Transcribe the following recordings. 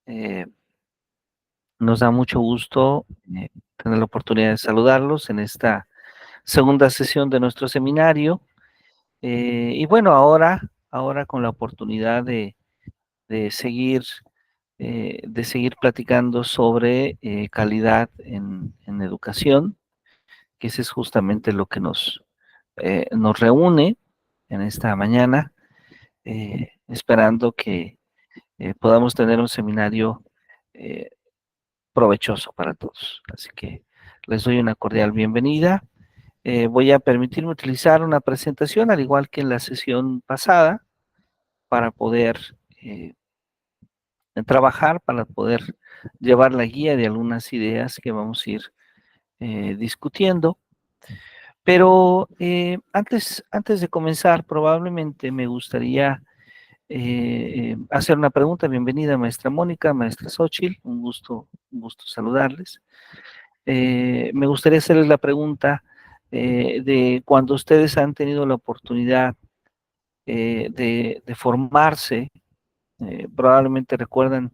Eh, Nos da mucho gusto tener la oportunidad de saludarlos en esta segunda sesión de nuestro seminario. Y bueno, ahora con la oportunidad de seguir, de seguir platicando sobre calidad en educación, que ese es justamente lo que nos reúne en esta mañana, esperando que podamos tener un seminario eh, provechoso para todos. Así que les doy una cordial bienvenida. Voy a permitirme utilizar una presentación, al igual que en la sesión pasada, para poder trabajar, para poder llevar la guía de algunas ideas que vamos a ir discutiendo. Pero antes de comenzar, probablemente me gustaría hacer una pregunta. Bienvenida, maestra Mónica, maestra Xochitl, un gusto saludarles. Me gustaría hacerles la pregunta de cuando ustedes han tenido la oportunidad de formarse, probablemente recuerdan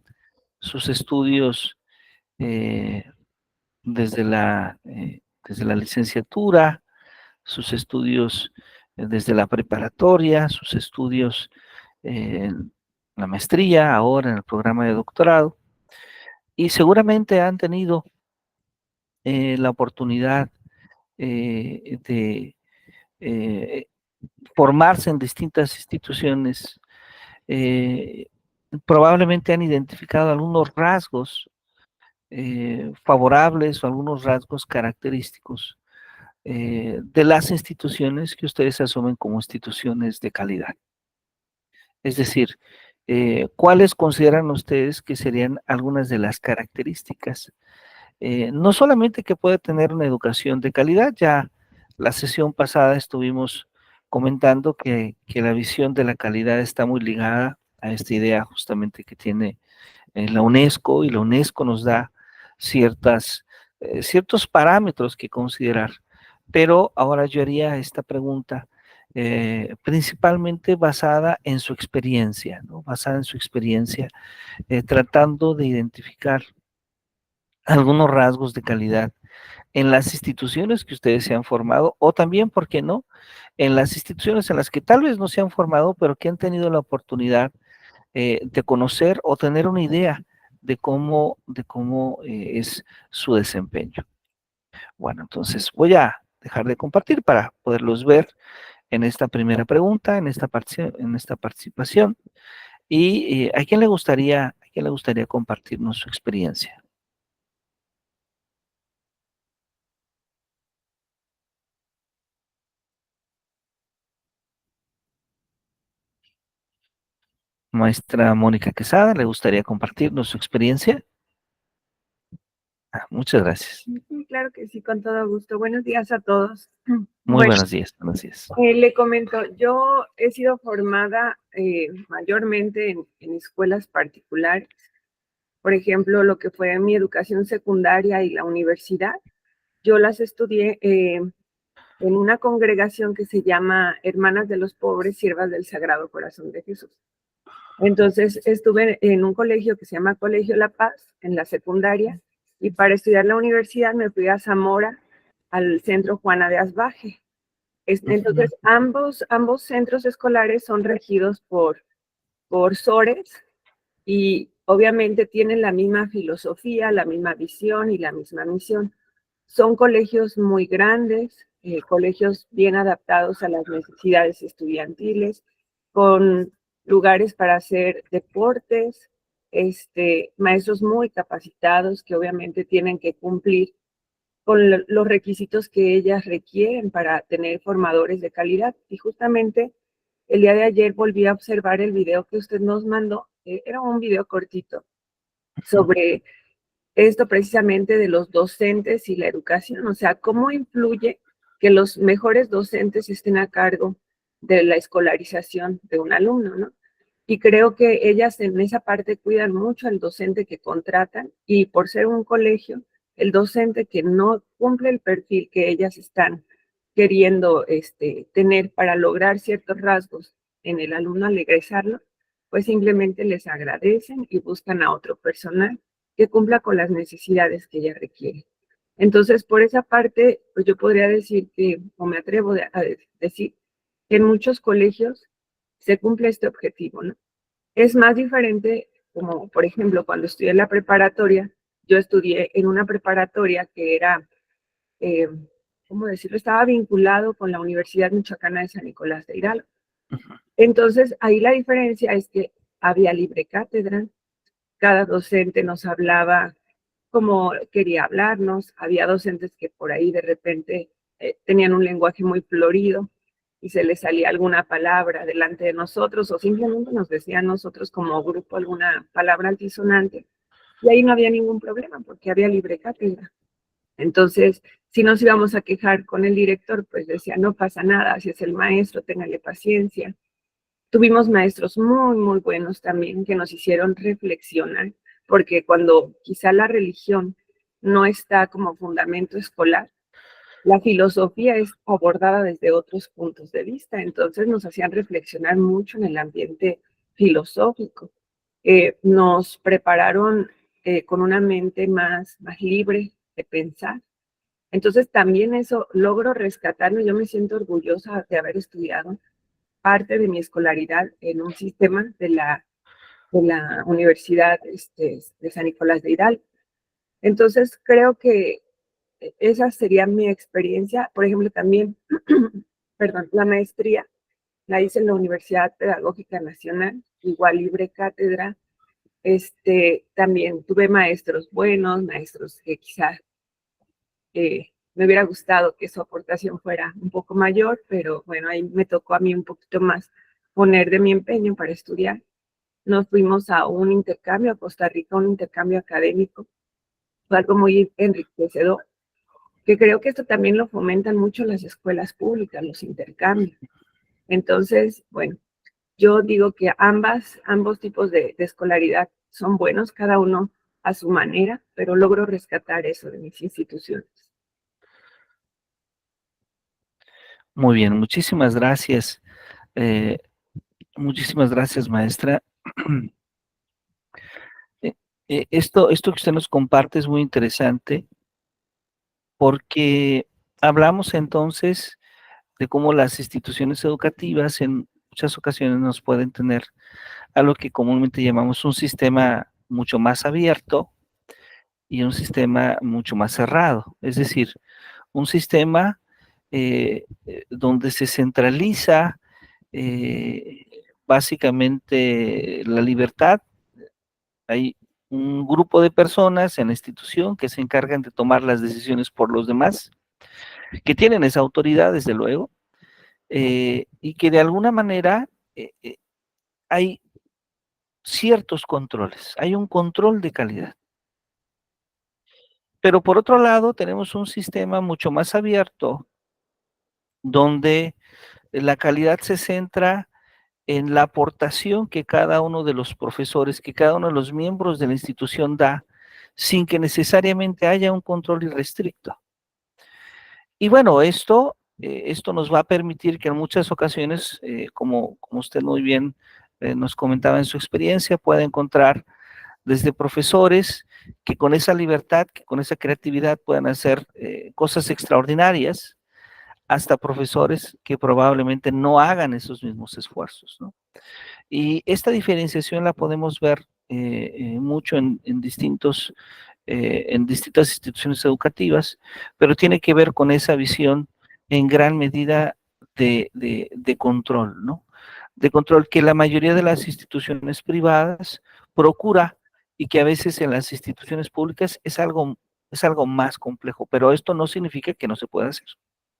sus estudios eh, desde la licenciatura, sus estudios desde la preparatoria, sus estudios en la maestría, ahora en el programa de doctorado, y seguramente han tenido la oportunidad de eh, formarse en distintas instituciones. eh, Probablemente han identificado algunos rasgos favorables o algunos rasgos característicos de las instituciones que ustedes asumen como instituciones de calidad. Es decir, ¿cuáles consideran ustedes que serían algunas de las características? No solamente que pueda tener una educación de calidad, ya la sesión pasada estuvimos comentando que la visión de la calidad está muy ligada a esta idea justamente que tiene la UNESCO, y la UNESCO nos da ciertos parámetros que considerar. Pero ahora yo haría esta pregunta principalmente basada en su experiencia, ¿no? Basada en su experiencia, tratando de identificar algunos rasgos de calidad en las instituciones que ustedes se han formado, o también, ¿por qué no?, en las instituciones en las que tal vez no se han formado, pero que han tenido la oportunidad de conocer o tener una idea de cómo es su desempeño. Bueno, entonces voy a dejar de compartir para poderlos ver en esta primera pregunta, en esta participación. Y ¿a quién le gustaría compartirnos su experiencia? Maestra Mónica Quesada, ¿le gustaría compartirnos su experiencia? Muchas gracias. Sí, claro que sí, con todo gusto. Buenos días a todos. Muy Bueno, buenos días, buenos días. le comento, yo he sido formada mayormente en escuelas particulares. Por ejemplo, lo que fue mi educación secundaria y la universidad, yo las estudié en una congregación que se llama Hermanas de los Pobres, Siervas del Sagrado Corazón de Jesús. Entonces estuve en un colegio que se llama Colegio La Paz, en la secundaria, y para estudiar la universidad me fui a Zamora, al centro Juana de Asbaje. Entonces, ambos centros escolares son regidos por SORES y obviamente tienen la misma filosofía, la misma visión y la misma misión. Son colegios muy grandes, colegios bien adaptados a las necesidades estudiantiles, con lugares para hacer deportes, maestros muy capacitados que obviamente tienen que cumplir con los requisitos que ellas requieren para tener formadores de calidad. Y justamente el día de ayer volví a observar el video que usted nos mandó. Era un video cortito sobre esto precisamente de los docentes y la educación, o sea, cómo influye que los mejores docentes estén a cargo de la escolarización de un alumno, ¿no? Y creo que ellas en esa parte cuidan mucho al docente que contratan, y por ser un colegio, el docente que no cumple el perfil que ellas están queriendo tener para lograr ciertos rasgos en el alumno al egresarlo, pues simplemente les agradecen y buscan a otro personal que cumpla con las necesidades que ella requiere. Entonces, por esa parte, pues yo podría decir que, o me atrevo a decir, que en muchos colegios se cumple este objetivo, ¿no? Es más diferente, como por ejemplo, cuando estudié en la preparatoria, yo estudié en una preparatoria que era, eh, ¿cómo decirlo? Estaba vinculado con la Universidad Michoacana de San Nicolás de Hidalgo. Entonces, ahí la diferencia es que había libre cátedra, cada docente nos hablaba como quería hablarnos, había docentes que por ahí de repente tenían un lenguaje muy florido y se les salía alguna palabra delante de nosotros o simplemente nos decían nosotros como grupo alguna palabra altisonante y ahí no había ningún problema porque había libre cátedra. Entonces, si nos íbamos a quejar con el director, pues decía, no pasa nada, si es el maestro, téngale paciencia. Tuvimos maestros muy, muy buenos también que nos hicieron reflexionar, porque cuando quizá la religión no está como fundamento escolar, la filosofía es abordada desde otros puntos de vista, entonces nos hacían reflexionar mucho en el ambiente filosófico. Nos prepararon con una mente más libre de pensar. Entonces también eso logro rescatarme, yo me siento orgullosa de haber estudiado parte de mi escolaridad en un sistema de la Universidad de San Nicolás de Hidalgo. Entonces, creo que esa sería mi experiencia. Por ejemplo, también, perdón, la maestría la hice en la Universidad Pedagógica Nacional, igual libre cátedra. También tuve maestros buenos, maestros que quizás me hubiera gustado que su aportación fuera un poco mayor, pero bueno, ahí me tocó a mí un poquito más poner de mi empeño para estudiar. Nos fuimos a un intercambio a Costa Rica, un intercambio académico. Fue algo muy enriquecedor, que creo que esto también lo fomentan mucho las escuelas públicas, los intercambios. Entonces, bueno, yo digo que ambos tipos de escolaridad son buenos, cada uno a su manera, pero logro rescatar eso de mis instituciones. Muy bien, muchísimas gracias. Eh, Muchísimas gracias, maestra. Esto que usted nos comparte es muy interesante porque hablamos entonces de cómo las instituciones educativas en muchas ocasiones nos pueden tener a lo que comúnmente llamamos un sistema mucho más abierto y un sistema mucho más cerrado. Es decir, un sistema donde se centraliza eh, básicamente la libertad. Hay un grupo de personas en la institución que se encargan de tomar las decisiones por los demás, que tienen esa autoridad, desde luego, y que de alguna manera hay ciertos controles, hay un control de calidad. Pero por otro lado, tenemos un sistema mucho más abierto, donde la calidad se centra en la aportación que cada uno de los profesores, que cada uno de los miembros de la institución da, sin que necesariamente haya un control irrestricto. Y bueno, esto nos va a permitir que en muchas ocasiones, como usted muy bien nos comentaba en su experiencia, pueda encontrar desde profesores que con esa libertad, que con esa creatividad puedan hacer cosas extraordinarias, hasta profesores que probablemente no hagan esos mismos esfuerzos, ¿no? Y esta diferenciación la podemos ver mucho en distintas instituciones educativas, pero tiene que ver con esa visión en gran medida de control, ¿no? De control que la mayoría de las instituciones privadas procura y que a veces en las instituciones públicas es algo más complejo, pero esto no significa que no se pueda hacer.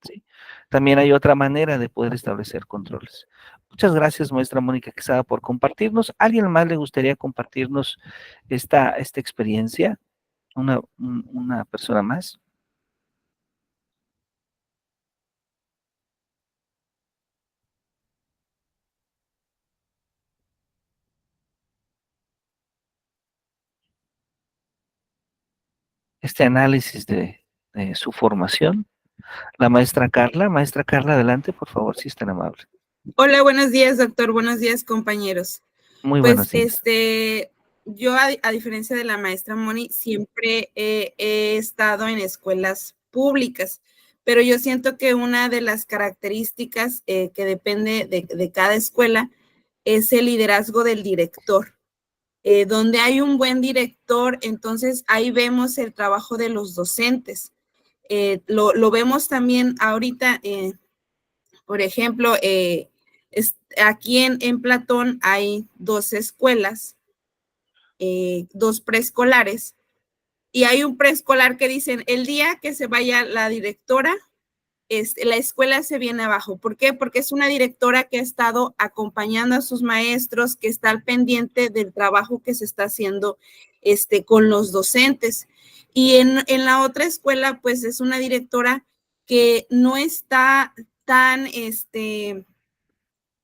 ¿Sí? También hay otra manera de poder establecer controles. Muchas gracias, maestra Mónica Quesada, por compartirnos. ¿Alguien más le gustaría compartirnos esta experiencia? Una persona más. Este análisis de su formación. La maestra Carla, adelante, por favor, si es tan amable. Hola, buenos días, doctor. Buenos días, compañeros. Muy Pues buenos días. yo a diferencia de la maestra Moni, siempre he estado en escuelas públicas, pero yo siento que una de las características que depende de cada escuela es el liderazgo del director. Donde hay un buen director, entonces ahí vemos el trabajo de los docentes. Lo vemos también ahorita, por ejemplo, aquí en Platón hay 2 escuelas, 2 preescolares, y hay un preescolar que dicen, el día que se vaya la directora, la escuela se viene abajo. ¿Por qué? Porque es una directora que ha estado acompañando a sus maestros, que está al pendiente del trabajo que se está haciendo con los docentes. Y en la otra escuela, pues es una directora que no está tan,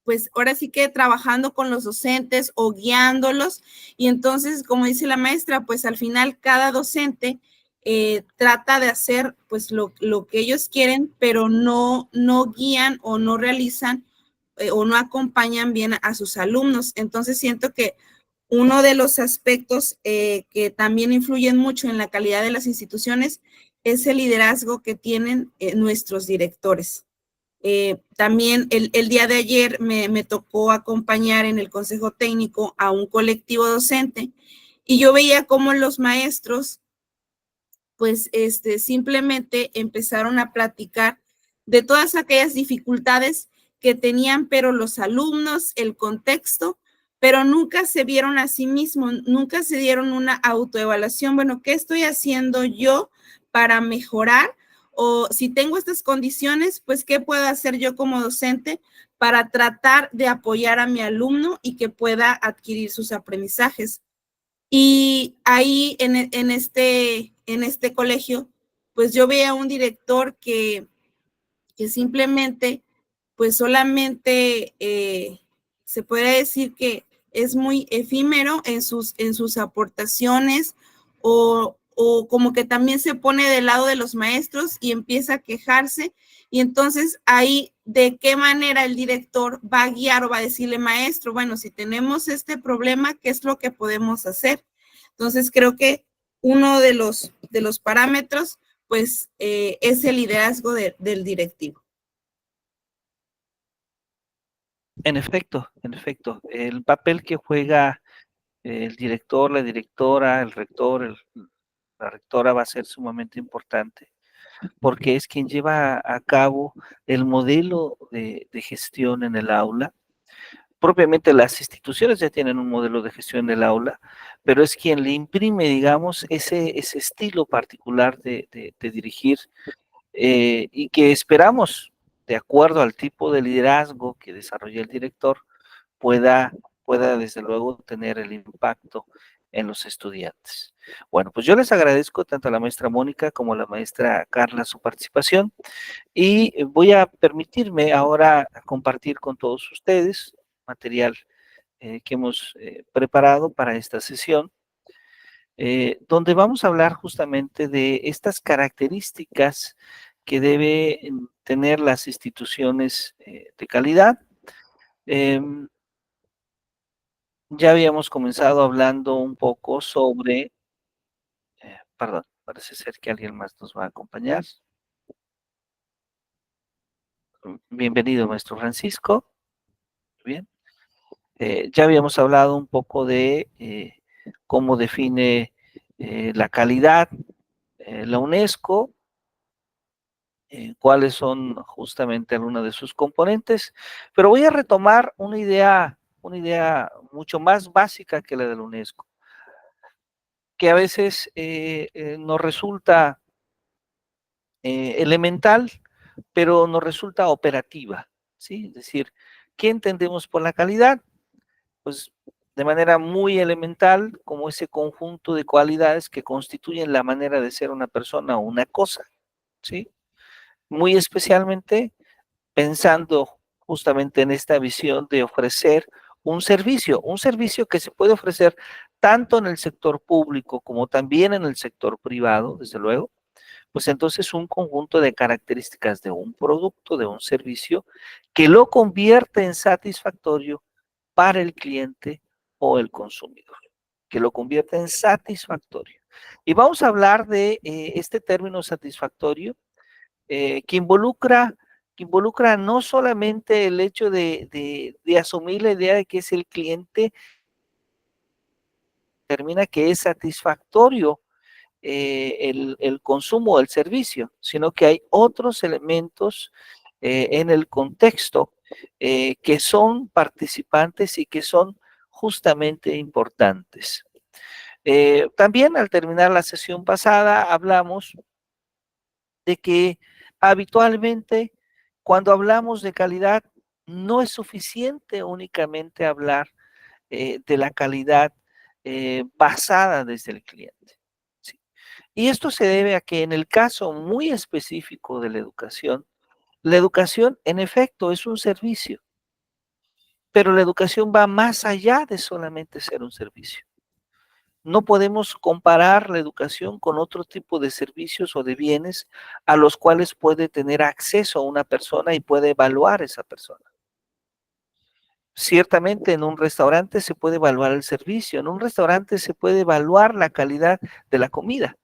pues ahora sí que trabajando con los docentes o guiándolos. Y entonces, como dice la maestra, pues al final cada docente trata de hacer pues lo que ellos quieren, pero no guían o no realizan o no acompañan bien a sus alumnos. Entonces siento que uno de los aspectos que también influyen mucho en la calidad de las instituciones es el liderazgo que tienen nuestros directores. También el día de ayer me tocó acompañar en el consejo técnico a un colectivo docente y yo veía cómo los maestros pues simplemente empezaron a platicar de todas aquellas dificultades que tenían, pero los alumnos, el contexto, pero nunca se vieron a sí mismos, nunca se dieron una autoevaluación. Bueno, ¿qué estoy haciendo yo para mejorar? O si tengo estas condiciones, pues, ¿qué puedo hacer yo como docente para tratar de apoyar a mi alumno y que pueda adquirir sus aprendizajes? Y ahí en este colegio, pues yo veía a un director que simplemente, pues solamente se puede decir que es muy efímero en sus aportaciones o como que también se pone del lado de los maestros y empieza a quejarse. Y entonces ahí, ¿de qué manera el director va a guiar o va a decirle, maestro, bueno, si tenemos este problema, ¿qué es lo que podemos hacer? Entonces creo que uno de los parámetros, pues, es el liderazgo del directivo. En efecto, el papel que juega el director, la directora, el rector, la rectora va a ser sumamente importante, porque es quien lleva a cabo el modelo de gestión en el aula. Propiamente las instituciones ya tienen un modelo de gestión del aula, pero es quien le imprime, digamos, ese estilo particular de dirigir y que esperamos, de acuerdo al tipo de liderazgo que desarrolla el director, pueda, pueda desde luego tener el impacto en los estudiantes. Bueno, pues yo les agradezco tanto a la maestra Mónica como a la maestra Carla su participación y voy a permitirme ahora compartir con todos ustedes material que hemos preparado para esta sesión, donde vamos a hablar justamente de estas características que deben tener las instituciones de calidad. Ya habíamos comenzado hablando un poco sobre, perdón, parece ser que alguien más nos va a acompañar. Bienvenido, maestro Francisco. Bien. Ya habíamos hablado un poco de cómo define la calidad la UNESCO, cuáles son justamente algunas de sus componentes, pero voy a retomar una idea mucho más básica que la de la UNESCO, que a veces nos resulta elemental, pero nos resulta operativa, ¿sí? Es decir, ¿qué entendemos por la calidad? Pues de manera muy elemental, como ese conjunto de cualidades que constituyen la manera de ser una persona o una cosa, ¿sí? Muy especialmente pensando justamente en esta visión de ofrecer un servicio que se puede ofrecer tanto en el sector público como también en el sector privado, desde luego, pues entonces un conjunto de características de un producto, de un servicio, que lo convierte en satisfactorio para el cliente o el consumidor, que lo convierte en satisfactorio. Y vamos a hablar de este término satisfactorio que involucra no solamente el hecho de asumir la idea de que es el cliente, determina que es satisfactorio el consumo del servicio, sino que hay otros elementos en el contexto que son participantes y que son justamente importantes. También al terminar la sesión pasada hablamos de que habitualmente cuando hablamos de calidad no es suficiente únicamente hablar de la calidad basada desde el cliente. ¿Sí? Y esto se debe a que en el caso muy específico de la educación en efecto es un servicio, pero la educación va más allá de solamente ser un servicio. No podemos comparar la educación con otro tipo de servicios o de bienes a los cuales puede tener acceso una persona y puede evaluar esa persona. Ciertamente en un restaurante se puede evaluar el servicio, en un restaurante se puede evaluar la calidad de la comida,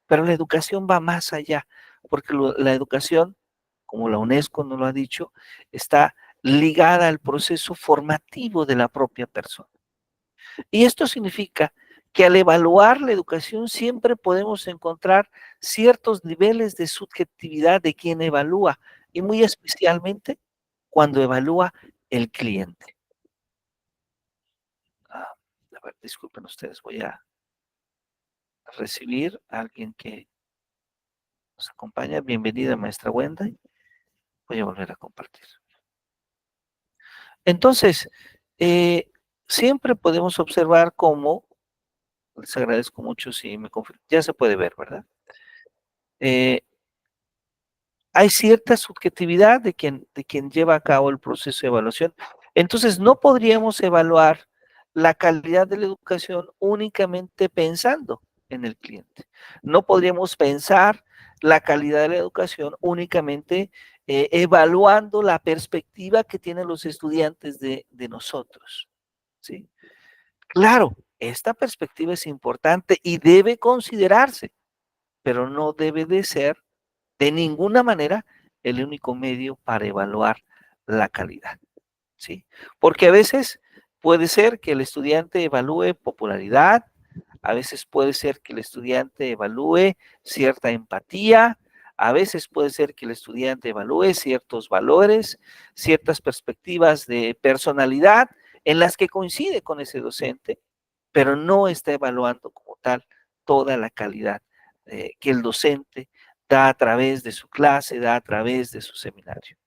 pero la educación va más allá, porque la educación, como la UNESCO nos lo ha dicho, está ligada al proceso formativo de la propia persona. Y esto significa que al evaluar la educación siempre podemos encontrar ciertos niveles de subjetividad de quien evalúa, y muy especialmente cuando evalúa el cliente. A ver, disculpen ustedes, voy a recibir a alguien que nos acompaña. Bienvenida, maestra Wendy. Voy a volver a compartir. Entonces, siempre podemos observar cómo, les agradezco mucho si me confirman, ya se puede ver, ¿verdad? Hay cierta subjetividad de quien lleva a cabo el proceso de evaluación. Entonces, no podríamos evaluar la calidad de la educación únicamente pensando en el cliente. No podríamos pensar la calidad de la educación únicamente evaluando la perspectiva que tienen los estudiantes de nosotros. ¿Sí? Claro, esta perspectiva es importante y debe considerarse, pero no debe de ser de ninguna manera el único medio para evaluar la calidad, ¿sí? Porque a veces puede ser que el estudiante evalúe popularidad, a veces puede ser que el estudiante evalúe cierta empatía, a veces puede ser que el estudiante evalúe ciertos valores, ciertas perspectivas de personalidad en las que coincide con ese docente, pero no está evaluando como tal toda la calidad que el docente da a través de su clase, da a través de su seminario.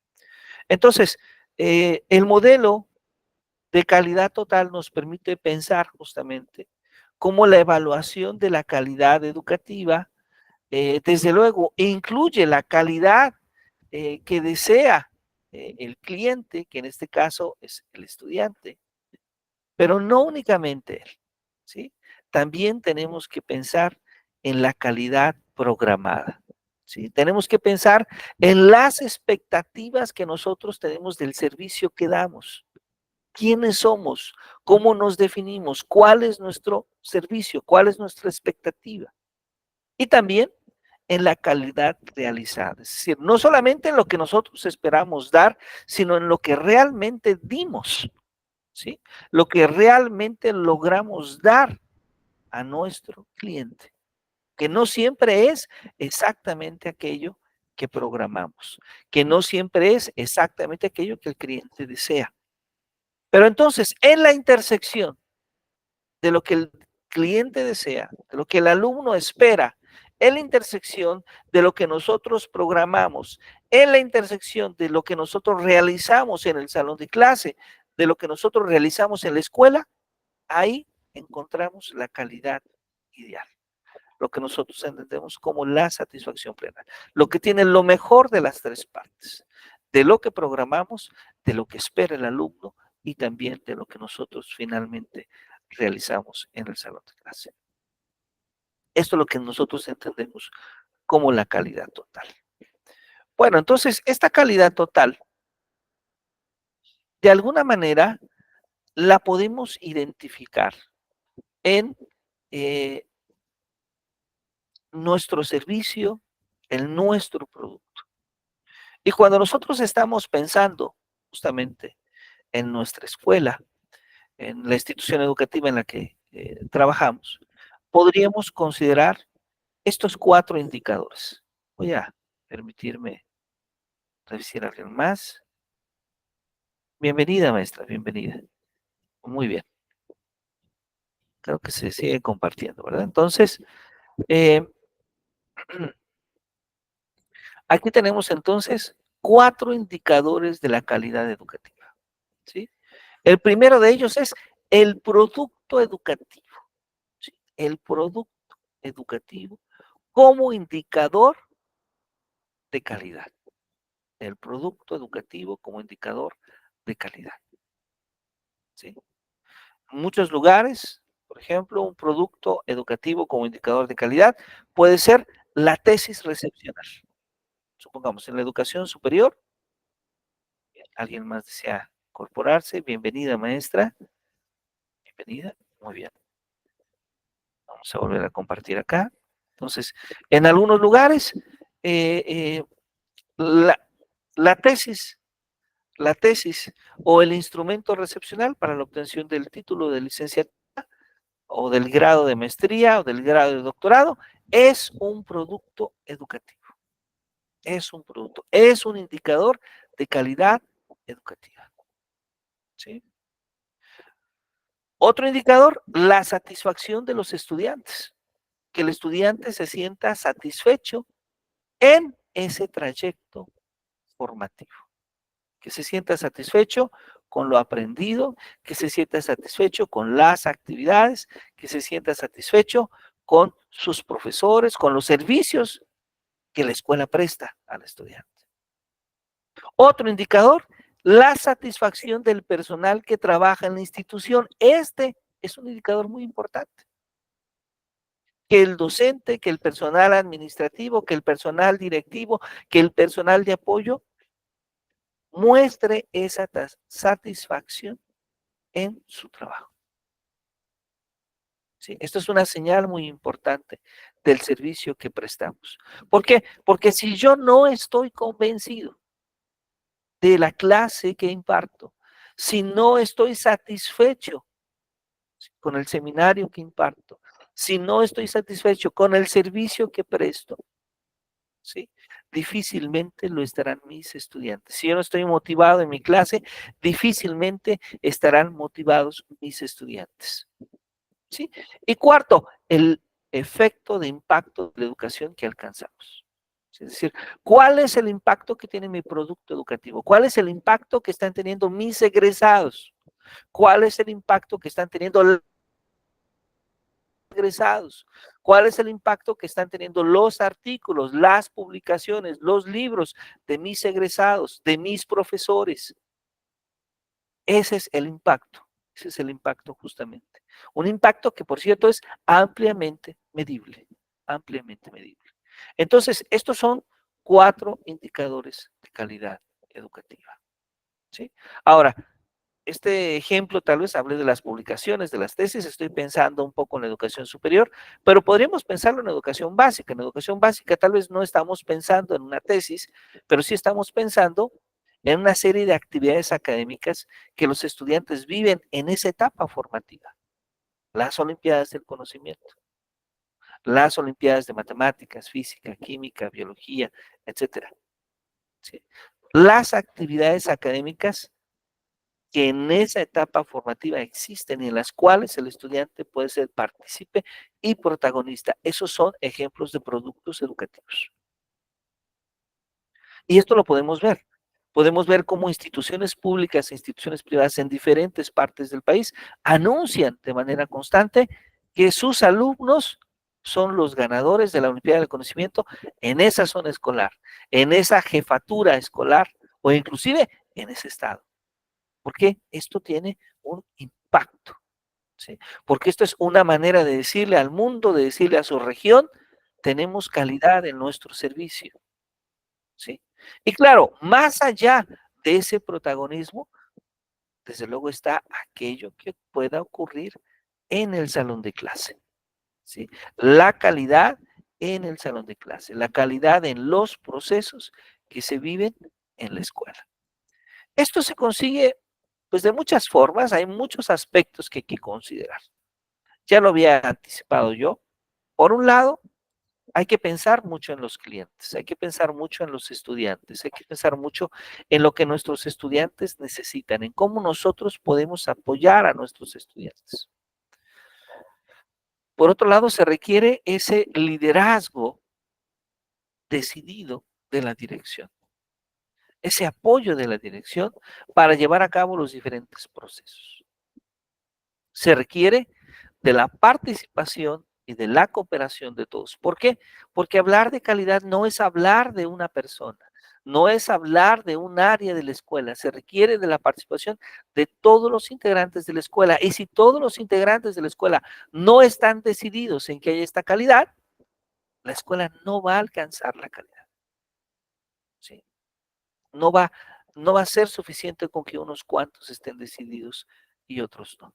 Entonces, el modelo de calidad total nos permite pensar justamente cómo la evaluación de la calidad educativa, desde luego, incluye la calidad que desea el cliente, que en este caso es el estudiante, pero no únicamente él, ¿sí? También tenemos que pensar en la calidad programada, ¿sí? Tenemos que pensar en las expectativas que nosotros tenemos del servicio que damos. ¿Quiénes somos? ¿Cómo nos definimos? ¿Cuál es nuestro servicio? ¿Cuál es nuestra expectativa? Y también en la calidad realizada. Es decir, no solamente en lo que nosotros esperamos dar, sino en lo que realmente dimos. ¿Sí? Lo que realmente logramos dar a nuestro cliente, que no siempre es exactamente aquello que programamos, que no siempre es exactamente aquello que el cliente desea. Pero entonces, en la intersección de lo que el cliente desea, de lo que el alumno espera, en la intersección de lo que nosotros programamos, en la intersección de lo que nosotros realizamos en el salón de clase, de lo que nosotros realizamos en la escuela, ahí encontramos la calidad ideal, lo que nosotros entendemos como la satisfacción plena, lo que tiene lo mejor de las tres partes, de lo que programamos, de lo que espera el alumno y también de lo que nosotros finalmente realizamos en el salón de clase. Esto es lo que nosotros entendemos como la calidad total. Bueno, entonces, esta calidad total, de alguna manera, la podemos identificar en nuestro servicio, en nuestro producto. Y cuando nosotros estamos pensando justamente en nuestra escuela, en la institución educativa en la que trabajamos, podríamos considerar estos 4 indicadores. Voy a permitirme revisar a alguien más. Bienvenida, maestra, bienvenida. Muy bien. Creo que se sigue compartiendo, ¿verdad? Entonces, aquí tenemos entonces 4 indicadores de la calidad educativa, ¿sí? El primero de ellos es el producto educativo, ¿sí? El producto educativo como indicador de calidad. El producto educativo como indicador de calidad, ¿sí? En muchos lugares, por ejemplo, un producto educativo como indicador de calidad puede ser la tesis recepcional. Supongamos, en la educación superior, alguien más desea incorporarse. Bienvenida, maestra. Bienvenida. Muy bien. Vamos a volver a compartir acá. Entonces, en algunos lugares, eh, eh, la, la tesis o el instrumento recepcional para la obtención del título de licenciatura o del grado de maestría o del grado de doctorado es un producto educativo. Es un producto, es un indicador de calidad educativa. ¿Sí? Otro indicador, la satisfacción de los estudiantes. Que el estudiante se sienta satisfecho en ese trayecto formativo. Que se sienta satisfecho con lo aprendido, que se sienta satisfecho con las actividades, que se sienta satisfecho con sus profesores, con los servicios que la escuela presta al estudiante. Otro indicador, la satisfacción del personal que trabaja en la institución. Este es un indicador muy importante. Que el docente, que el personal administrativo, que el personal directivo, que el personal de apoyo muestre esa satisfacción en su trabajo. ¿Sí? Esto es una señal muy importante del servicio que prestamos. ¿Por qué? Porque si yo no estoy convencido de la clase que imparto, si no estoy satisfecho con el seminario que imparto, si no estoy satisfecho con el servicio que presto, ¿sí? Difícilmente lo estarán mis estudiantes. Si yo no estoy motivado en mi clase, difícilmente estarán motivados mis estudiantes. ¿Sí? Y cuarto, el efecto de impacto de la educación que alcanzamos. Es decir, ¿cuál es el impacto que tiene mi producto educativo? ¿Cuál es el impacto que están teniendo mis egresados? ¿Cuál es el impacto que están teniendo los egresados? ¿Cuál es el impacto que están teniendo los artículos, las publicaciones, los libros de mis egresados, de mis profesores? Ese es el impacto. Ese es el impacto justamente. Un impacto que, por cierto, es ampliamente medible. Ampliamente medible. Entonces, estos son 4 indicadores de calidad educativa. ¿Sí? Ahora, este ejemplo tal vez hable de las publicaciones, de las tesis, estoy pensando un poco en la educación superior, pero podríamos pensarlo en educación básica. En educación básica tal vez no estamos pensando en una tesis, pero sí estamos pensando en una serie de actividades académicas que los estudiantes viven en esa etapa formativa. Las Olimpiadas del Conocimiento, las Olimpiadas de Matemáticas, Física, Química, Biología, etcétera. ¿Sí? Las actividades académicas que en esa etapa formativa existen y en las cuales el estudiante puede ser partícipe y protagonista. Esos son ejemplos de productos educativos. Y esto lo podemos ver. Podemos ver cómo instituciones públicas e instituciones privadas en diferentes partes del país anuncian de manera constante que sus alumnos son los ganadores de la Olimpiada del Conocimiento en esa zona escolar, en esa jefatura escolar o inclusive en ese estado. Porque esto tiene un impacto, ¿sí? Porque esto es una manera de decirle al mundo, de decirle a su región, tenemos calidad en nuestro servicio, ¿sí? Y claro, más allá de ese protagonismo, desde luego está aquello que pueda ocurrir en el salón de clase, ¿sí? La calidad en el salón de clase, la calidad en los procesos que se viven en la escuela. Esto se consigue, pues, de muchas formas, hay muchos aspectos que hay que considerar. Ya lo había anticipado yo. Por un lado, hay que pensar mucho en los clientes, hay que pensar mucho en los estudiantes, hay que pensar mucho en lo que nuestros estudiantes necesitan, en cómo nosotros podemos apoyar a nuestros estudiantes. Por otro lado, se requiere ese liderazgo decidido de la dirección, ese apoyo de la dirección para llevar a cabo los diferentes procesos. Se requiere de la participación y de la cooperación de todos. ¿Por qué? Porque hablar de calidad no es hablar de una persona, no es hablar de un área de la escuela, se requiere de la participación de todos los integrantes de la escuela. Y si todos los integrantes de la escuela no están decididos en que haya esta calidad, la escuela no va a alcanzar la calidad. ¿Sí? No va, no va a ser suficiente con que unos cuantos estén decididos y otros no.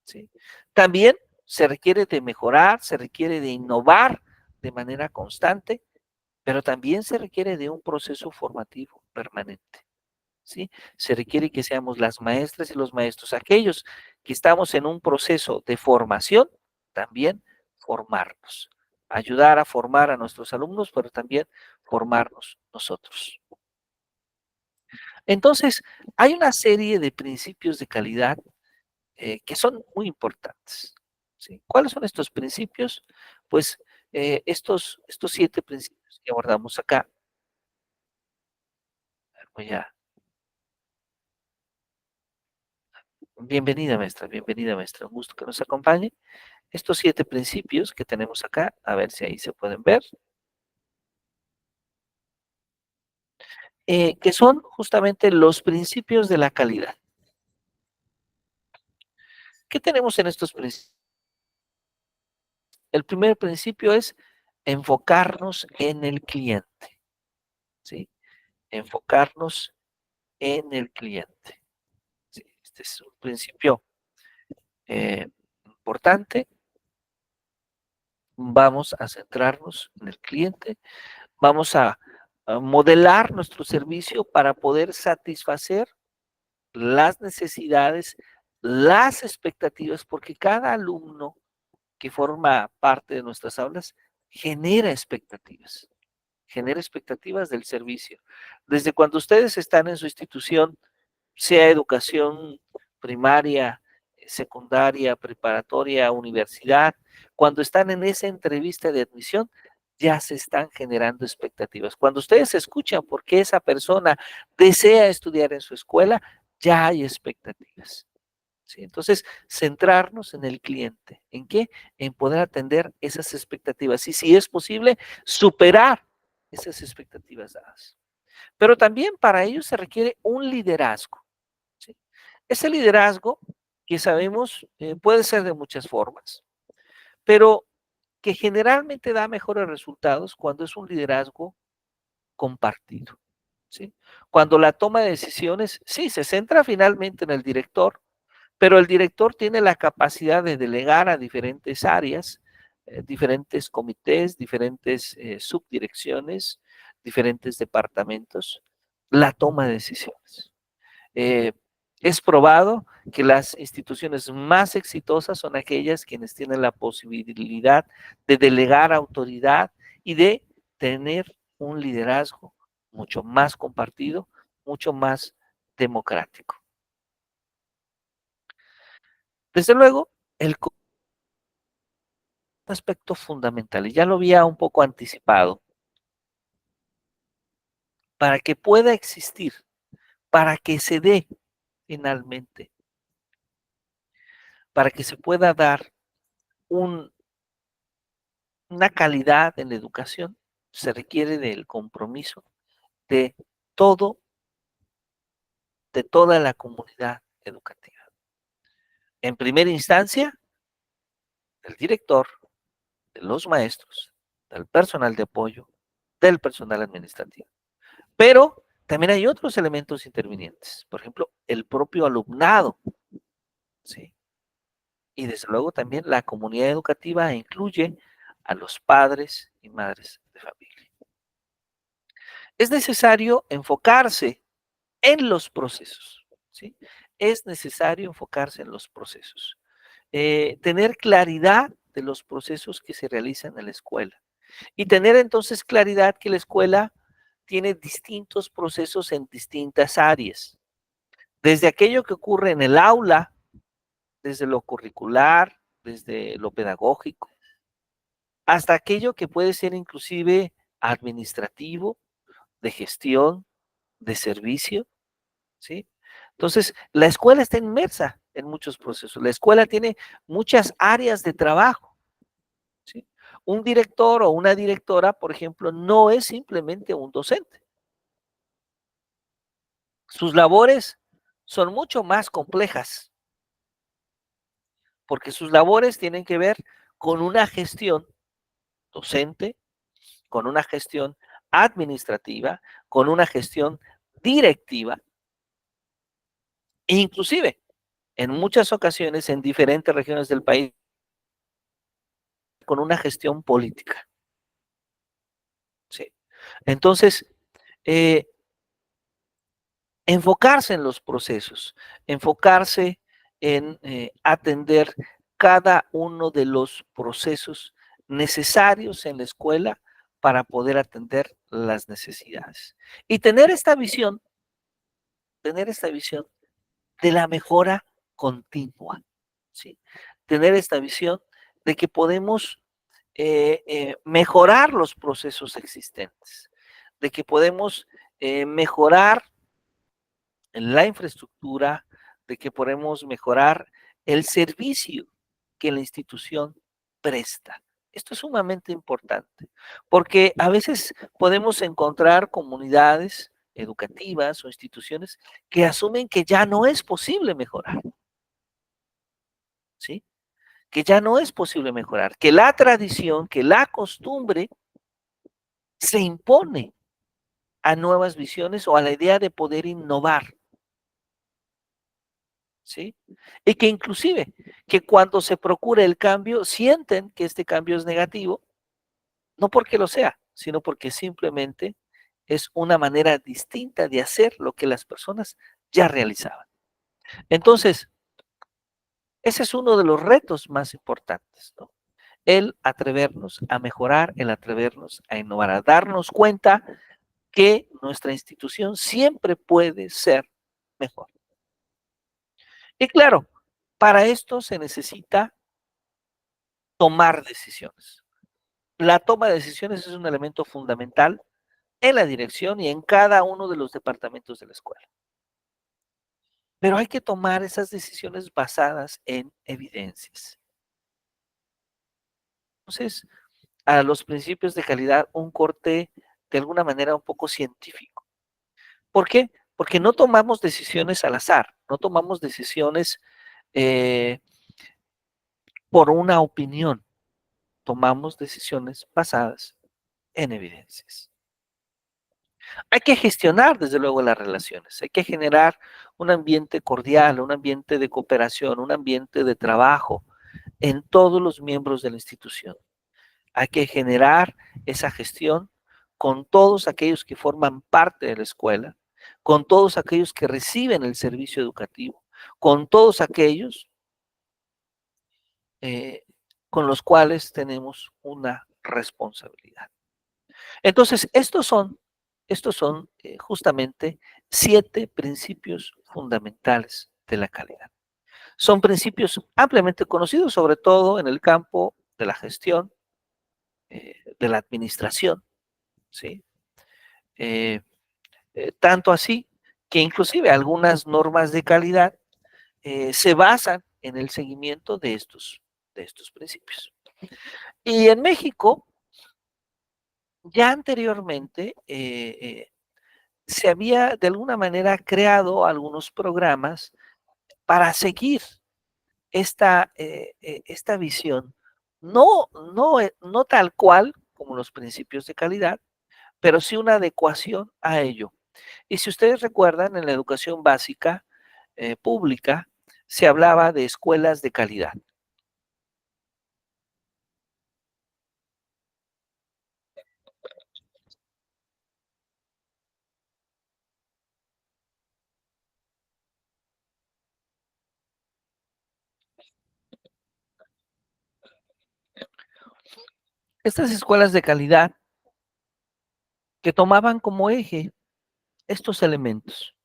¿Sí? También se requiere de mejorar, se requiere de innovar de manera constante, pero también se requiere de un proceso formativo permanente. ¿Sí? Se requiere que seamos las maestras y los maestros, aquellos que estamos en un proceso de formación, también formarnos, ayudar a formar a nuestros alumnos, pero también formarnos nosotros. Entonces, hay una serie de principios de calidad que son muy importantes. ¿Sí? ¿Cuáles son estos principios? Pues estos 7 principios que abordamos acá. Voy a, bienvenida maestra, un gusto que nos acompañe. Estos 7 principios que tenemos acá, a ver si ahí se pueden ver, que son justamente los principios de la calidad. ¿Qué tenemos en estos principios? El primer principio es enfocarnos en el cliente, ¿sí? Enfocarnos en el cliente. Sí, este es un principio importante. Vamos a centrarnos en el cliente, vamos a modelar nuestro servicio para poder satisfacer las necesidades, las expectativas, porque cada alumno que forma parte de nuestras aulas genera expectativas del servicio. Desde cuando ustedes están en su institución, sea educación primaria, secundaria, preparatoria, universidad, cuando están en esa entrevista de admisión, ya se están generando expectativas. Cuando ustedes escuchan por qué esa persona desea estudiar en su escuela, ya hay expectativas. ¿Sí? Entonces, centrarnos en el cliente. ¿En qué? En poder atender esas expectativas. Y si es posible, superar esas expectativas dadas. Pero también para ello se requiere un liderazgo. ¿Sí? Ese liderazgo que sabemos puede ser de muchas formas, pero que generalmente da mejores resultados cuando es un liderazgo compartido. ¿Sí? Cuando la toma de decisiones, sí, se centra finalmente en el director, pero el director tiene la capacidad de delegar a diferentes áreas, diferentes comités, diferentes subdirecciones, diferentes departamentos, la toma de decisiones. Eh, es probado que las instituciones más exitosas son aquellas quienes tienen la posibilidad de delegar autoridad y de tener un liderazgo mucho más compartido, mucho más democrático. Desde luego, el aspecto fundamental, y ya lo había un poco anticipado, para que pueda existir, para que se dé finalmente, para que se pueda dar un, una calidad en la educación, se requiere del compromiso de todo, de toda la comunidad educativa. En primera instancia, del director, de los maestros, del personal de apoyo, del personal administrativo. Pero también hay otros elementos intervinientes, por ejemplo, el propio alumnado, ¿sí? Y desde luego también la comunidad educativa incluye a los padres y madres de familia. Es necesario enfocarse en los procesos, ¿sí? Es necesario enfocarse en los procesos. Tener claridad de los procesos que se realizan en la escuela y tener entonces claridad que la escuela tiene distintos procesos en distintas áreas, desde aquello que ocurre en el aula, desde lo curricular, desde lo pedagógico, hasta aquello que puede ser inclusive administrativo, de gestión, de servicio, ¿sí? Entonces, la escuela está inmersa en muchos procesos. La escuela tiene muchas áreas de trabajo, ¿sí? Un director o una directora, por ejemplo, no es simplemente un docente. Sus labores son mucho más complejas, porque sus labores tienen que ver con una gestión docente, con una gestión administrativa, con una gestión directiva, e inclusive en muchas ocasiones en diferentes regiones del país con una gestión política. ¿Sí? Entonces, eh, enfocarse en los procesos, enfocarse en atender cada uno de los procesos necesarios en la escuela para poder atender las necesidades. Y tener esta visión de la mejora continua, ¿sí? Tener esta visión de que podemos mejorar los procesos existentes, de que podemos mejorar la infraestructura, de que podemos mejorar el servicio que la institución presta. Esto es sumamente importante, porque a veces podemos encontrar comunidades educativas o instituciones que asumen que ya no es posible mejorar, ¿sí? Que ya no es posible mejorar, que la tradición, que la costumbre se impone a nuevas visiones o a la idea de poder innovar, ¿sí? Y que inclusive, que cuando se procura el cambio, sienten que este cambio es negativo, no porque lo sea, sino porque simplemente es una manera distinta de hacer lo que las personas ya realizaban. Entonces, ese es uno de los retos más importantes, ¿no? El atrevernos a mejorar, el atrevernos a innovar, a darnos cuenta que nuestra institución siempre puede ser mejor. Y claro, para esto se necesita tomar decisiones. La toma de decisiones es un elemento fundamental en la dirección y en cada uno de los departamentos de la escuela. Pero hay que tomar esas decisiones basadas en evidencias. Entonces, a los principios de calidad, un corte de alguna manera un poco científico. ¿Por qué? Porque no tomamos decisiones al azar, no tomamos decisiones eh, por una opinión, tomamos decisiones basadas en evidencias. Hay que gestionar, desde luego, las relaciones, hay que generar un ambiente cordial, un ambiente de cooperación, un ambiente de trabajo en todos los miembros de la institución. Hay que generar esa gestión con todos aquellos que forman parte de la escuela, con todos aquellos que reciben el servicio educativo, con todos aquellos eh, con los cuales tenemos una responsabilidad. Entonces, estos son justamente 7 principios fundamentales de la calidad. Son principios ampliamente conocidos, sobre todo en el campo de la gestión, de la administración, ¿sí? Eh, tanto así que inclusive algunas normas de calidad se basan en el seguimiento de estos principios. Y en México, ya anteriormente, se había de alguna manera creado algunos programas para seguir esta visión, no tal cual como los principios de calidad, pero sí una adecuación a ello. Y si ustedes recuerdan, en la educación básica pública se hablaba de escuelas de calidad. Estas escuelas de calidad que tomaban como eje estos elementos.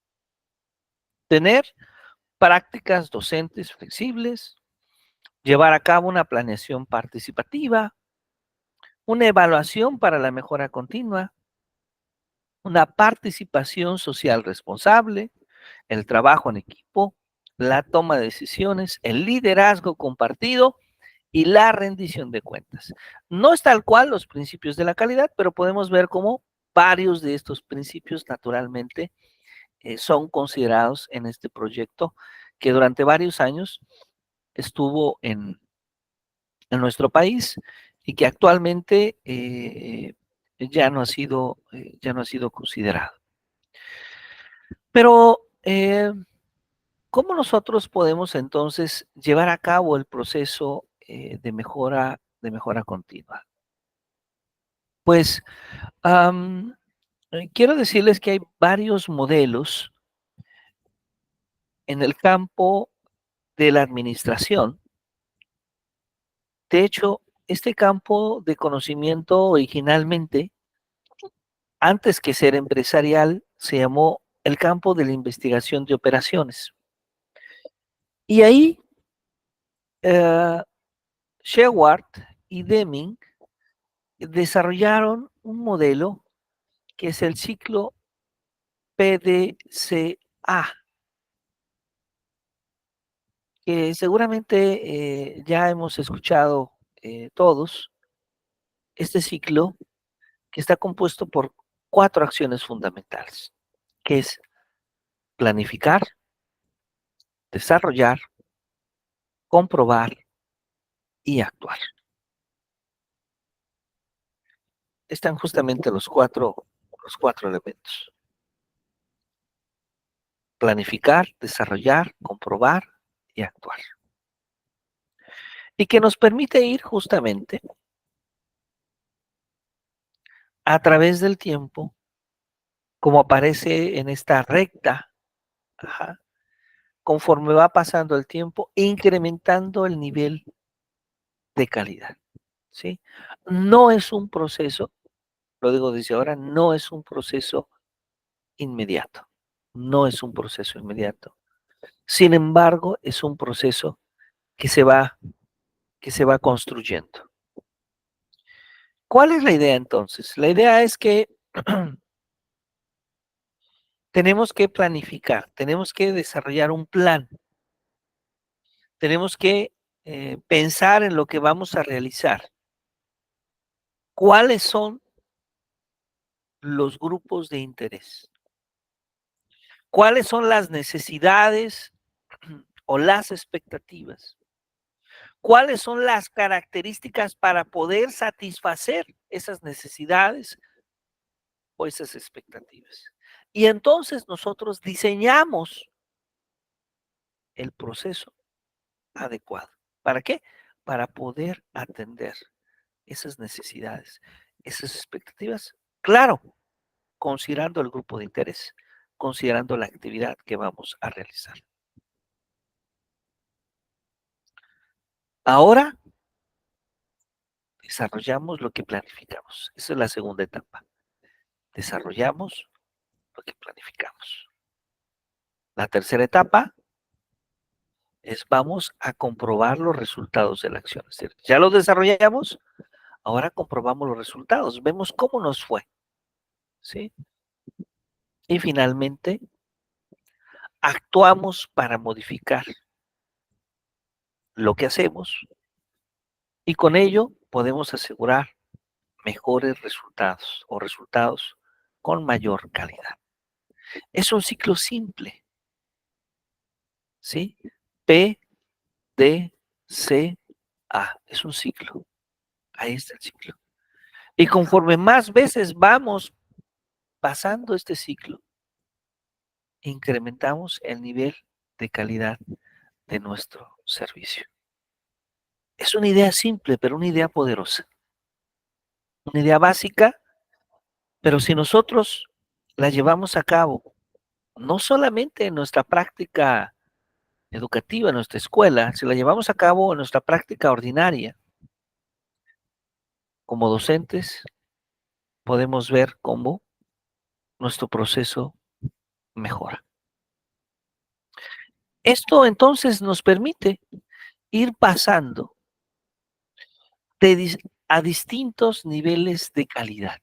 Tener prácticas docentes flexibles, llevar a cabo una planeación participativa, una evaluación para la mejora continua, una participación social responsable, el trabajo en equipo, la toma de decisiones, el liderazgo compartido y la rendición de cuentas. No es tal cual los principios de la calidad, pero podemos ver cómo varios de estos principios naturalmente son considerados en este proyecto que durante varios años estuvo en nuestro país y que actualmente ya no ha sido considerado. Pero, ¿cómo nosotros podemos entonces llevar a cabo el proceso de mejora continua? Pues quiero decirles que hay varios modelos en el campo de la administración. De hecho, este campo de conocimiento originalmente, antes que ser empresarial, se llamó el campo de la investigación de operaciones. Y ahí, Shewhart y Deming desarrollaron un modelo que es el ciclo PDCA, que seguramente ya hemos escuchado todos. Este ciclo que está compuesto por 4 acciones fundamentales, que es planificar, desarrollar, comprobar y actuar. Están justamente los cuatro elementos. Planificar, desarrollar, comprobar y actuar. Y que nos permite ir justamente a través del tiempo, como aparece en esta recta, ajá, conforme va pasando el tiempo, incrementando el nivel de calidad, ¿sí? No es un proceso, lo digo desde ahora, no es un proceso inmediato, no es un proceso inmediato. Sin embargo, es un proceso que se va construyendo. ¿Cuál es la idea entonces? La idea es que tenemos que planificar, tenemos que desarrollar un plan, tenemos que pensar en lo que vamos a realizar. ¿Cuáles son los grupos de interés? ¿Cuáles son las necesidades o las expectativas? ¿Cuáles son las características para poder satisfacer esas necesidades o esas expectativas? Y entonces nosotros diseñamos el proceso adecuado. ¿Para qué? Para poder atender esas necesidades, esas expectativas. Claro, considerando el grupo de interés, considerando la actividad que vamos a realizar. Ahora desarrollamos lo que planificamos. Esa es la segunda etapa. Desarrollamos lo que planificamos. La tercera etapa es vamos a comprobar los resultados de la acción. Es decir, ya lo desarrollamos, ahora comprobamos los resultados, vemos cómo nos fue, ¿sí? Y finalmente, actuamos para modificar lo que hacemos y con ello podemos asegurar mejores resultados o resultados con mayor calidad. Es un ciclo simple, ¿sí? P, D, C, A. Es un ciclo. Ahí está el ciclo. Y conforme más veces vamos pasando este ciclo, incrementamos el nivel de calidad de nuestro servicio. Es una idea simple, pero una idea poderosa. Una idea básica, pero si nosotros la llevamos a cabo, no solamente en nuestra práctica educativa, en nuestra escuela, si la llevamos a cabo en nuestra práctica ordinaria, como docentes, podemos ver cómo nuestro proceso mejora. Esto entonces nos permite ir pasando a distintos niveles de calidad.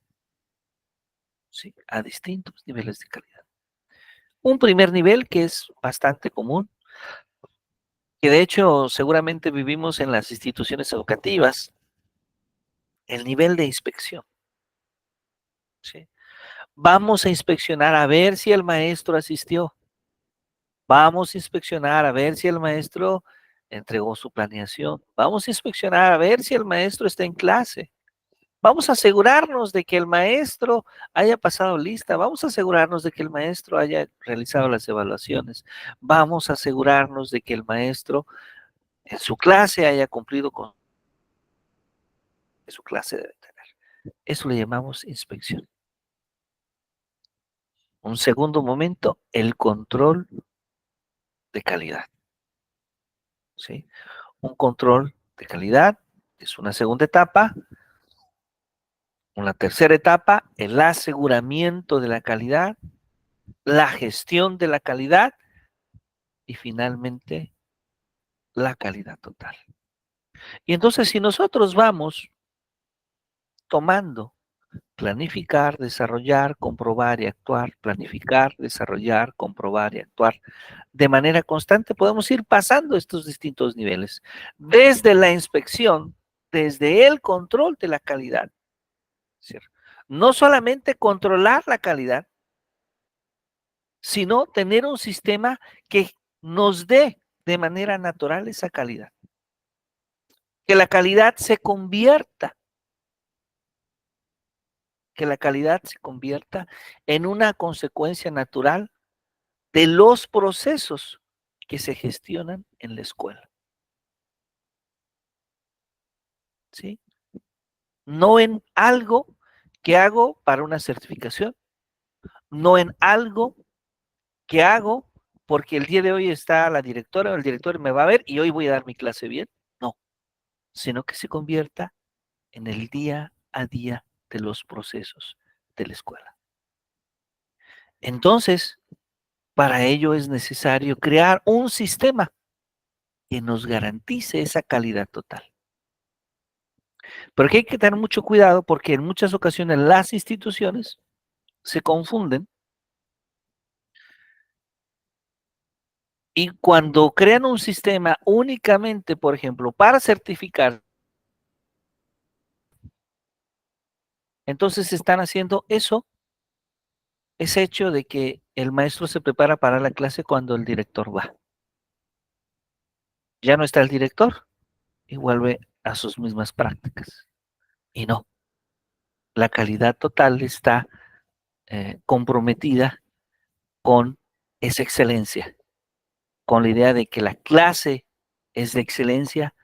¿Sí? A distintos niveles de calidad. Un primer nivel que es bastante común, que de hecho seguramente vivimos en las instituciones educativas, el nivel de inspección. ¿Sí? Vamos a inspeccionar a ver si el maestro asistió. Vamos a inspeccionar a ver si el maestro entregó su planeación. Vamos a inspeccionar a ver si el maestro está en clase. Vamos a asegurarnos de que el maestro haya pasado lista. Vamos a asegurarnos de que el maestro haya realizado las evaluaciones. Vamos a asegurarnos de que el maestro en su clase haya cumplido con su clase debe tener. Eso le llamamos inspección. Un segundo momento, el control de calidad. ¿Sí? Un control de calidad es una segunda etapa. Una tercera etapa, el aseguramiento de la calidad, la gestión de la calidad y finalmente la calidad total. Y entonces si nosotros vamos tomando planificar, desarrollar, comprobar y actuar, planificar, desarrollar, comprobar y actuar de manera constante, podemos ir pasando estos distintos niveles, desde la inspección, desde el control de la calidad, ¿cierto? No solamente controlar la calidad, sino tener un sistema que nos dé de manera natural esa calidad. Que la calidad se convierta, en una consecuencia natural de los procesos que se gestionan en la escuela. ¿Sí? No en algo que hago para una certificación, no en algo que hago porque el día de hoy está la directora o el director me va a ver y hoy voy a dar mi clase bien. No, sino que se convierta en el día a día de los procesos de la escuela. Entonces, para ello es necesario crear un sistema que nos garantice esa calidad total. Pero aquí hay que tener mucho cuidado porque en muchas ocasiones las instituciones se confunden y cuando crean un sistema únicamente, por ejemplo, para certificar, entonces están haciendo eso, ese hecho de que el maestro se prepara para la clase cuando el director va. Ya no está el director y vuelve a sus mismas prácticas. Y no, la calidad total está comprometida con esa excelencia, con la idea de que la clase es de excelencia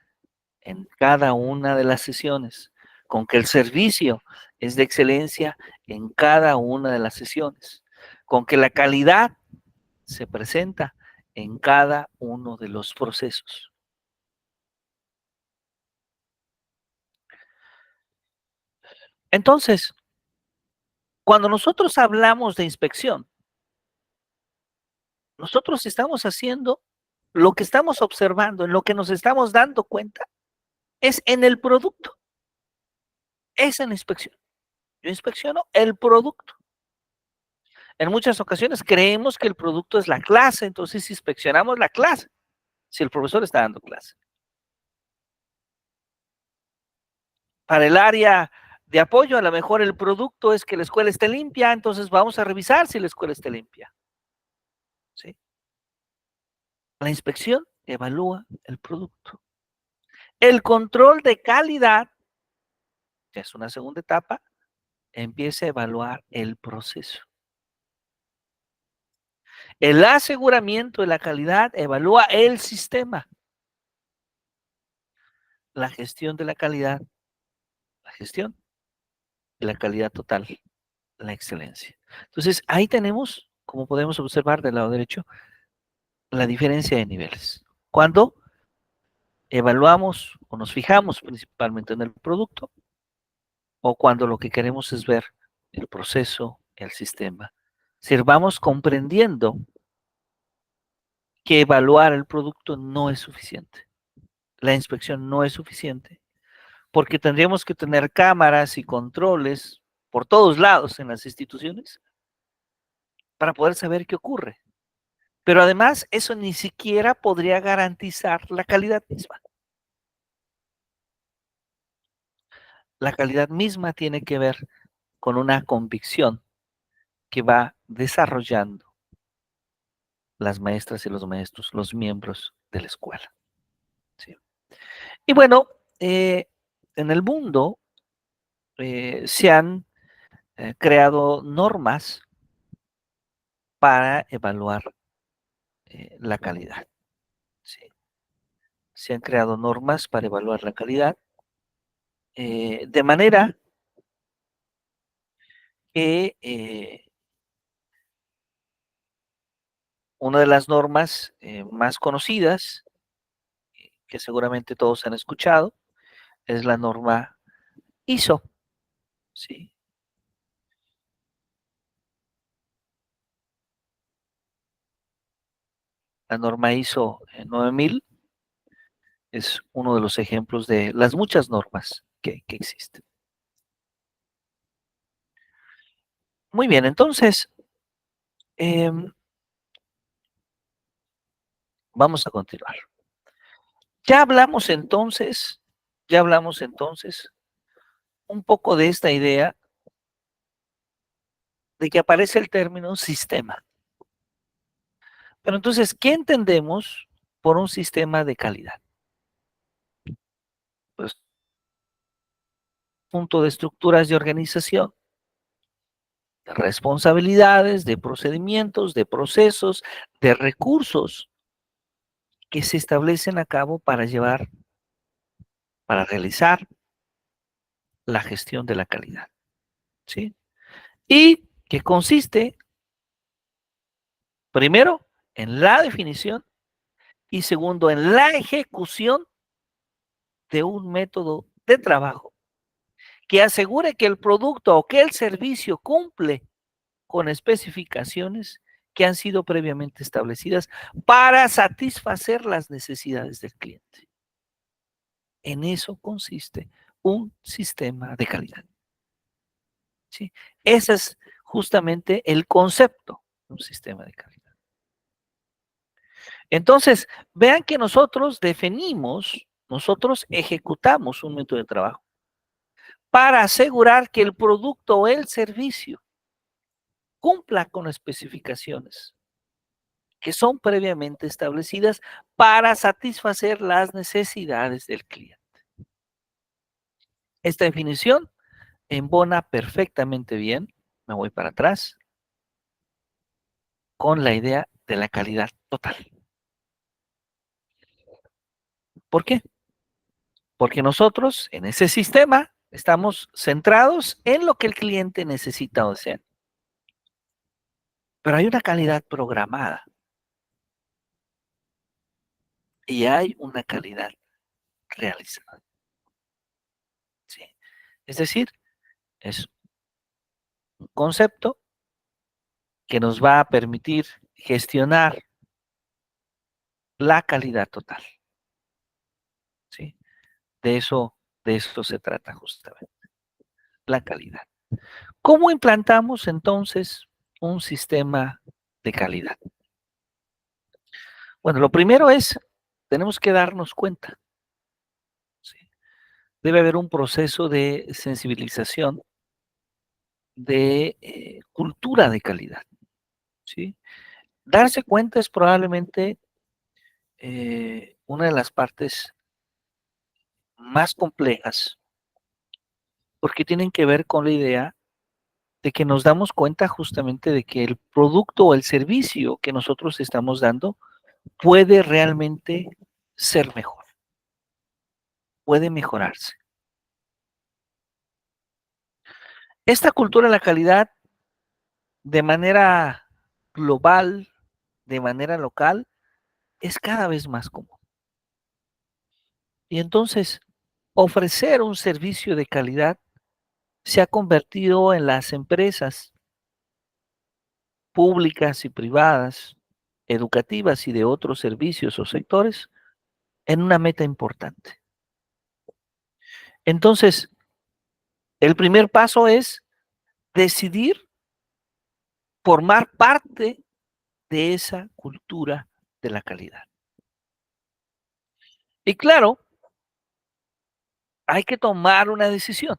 en cada una de las sesiones, con que el servicio es de excelencia en cada una de las sesiones, con que la calidad se presenta en cada uno de los procesos. Entonces, cuando nosotros hablamos de inspección, nosotros estamos haciendo lo que estamos observando, en lo que nos estamos dando cuenta, es en el producto. Es en la inspección. Yo inspecciono el producto. En muchas ocasiones creemos que el producto es la clase, entonces inspeccionamos la clase, si el profesor está dando clase. Para el área de apoyo, a lo mejor el producto es que la escuela esté limpia, entonces vamos a revisar si la escuela esté limpia. ¿Sí? La inspección evalúa el producto. El control de calidad, que es una segunda etapa, empieza a evaluar el proceso. El aseguramiento de la calidad evalúa el sistema. La gestión de la calidad, la gestión de la calidad total, la excelencia. Entonces, ahí tenemos, como podemos observar del lado derecho, la diferencia de niveles. Cuando evaluamos o nos fijamos principalmente en el producto, o cuando lo que queremos es ver el proceso, el sistema. Si vamos comprendiendo que evaluar el producto no es suficiente. La inspección no es suficiente, porque tendríamos que tener cámaras y controles por todos lados en las instituciones para poder saber qué ocurre. Pero además, eso ni siquiera podría garantizar la calidad misma. La calidad misma tiene que ver con una convicción que va desarrollando las maestras y los maestros, los miembros de la escuela. ¿Sí? Y bueno, en el mundo se han creado normas para evaluar la calidad. ¿Sí? Se han creado normas para evaluar la calidad de manera que una de las normas más conocidas, que seguramente todos han escuchado, es la norma ISO. ¿Sí? La norma ISO 9000 es uno de los ejemplos de las muchas normas que existen. Muy bien, entonces, vamos a continuar. Ya hablamos entonces un poco de esta idea de que aparece el término sistema. Pero entonces, ¿qué entendemos por un sistema de calidad? Pues, punto de estructuras de organización, de responsabilidades, de procedimientos, de procesos, de recursos que se establecen a cabo para realizar la gestión de la calidad. ¿Sí? Y que consiste, primero, en la definición y segundo, en la ejecución de un método de trabajo que asegure que el producto o que el servicio cumple con especificaciones que han sido previamente establecidas para satisfacer las necesidades del cliente. En eso consiste un sistema de calidad. ¿Sí? Ese es justamente el concepto de un sistema de calidad. Entonces, vean que nosotros ejecutamos un método de trabajo para asegurar que el producto o el servicio cumpla con especificaciones que son previamente establecidas para satisfacer las necesidades del cliente. Esta definición embona perfectamente bien, me voy para atrás, con la idea de la calidad total. ¿Por qué? Porque nosotros en ese sistema estamos centrados en lo que el cliente necesita o desea. Pero hay una calidad programada y hay una calidad realizada. ¿Sí? Es decir, es un concepto que nos va a permitir gestionar la calidad total. ¿Sí? De eso se trata justamente, la calidad. ¿Cómo implantamos entonces un sistema de calidad? Bueno, lo primero es, tenemos que darnos cuenta. ¿Sí? Debe haber un proceso de sensibilización, de cultura de calidad. ¿Sí? Darse cuenta es probablemente una de las partes más complejas, porque tienen que ver con la idea de que nos damos cuenta justamente de que el producto o el servicio que nosotros estamos dando puede realmente ser mejor, puede mejorarse. Esta cultura de la calidad, de manera global, de manera local, es cada vez más común. Y entonces, ofrecer un servicio de calidad se ha convertido en las empresas públicas y privadas, educativas y de otros servicios o sectores, en una meta importante. Entonces, el primer paso es decidir formar parte de esa cultura de la calidad. Y claro, hay que tomar una decisión,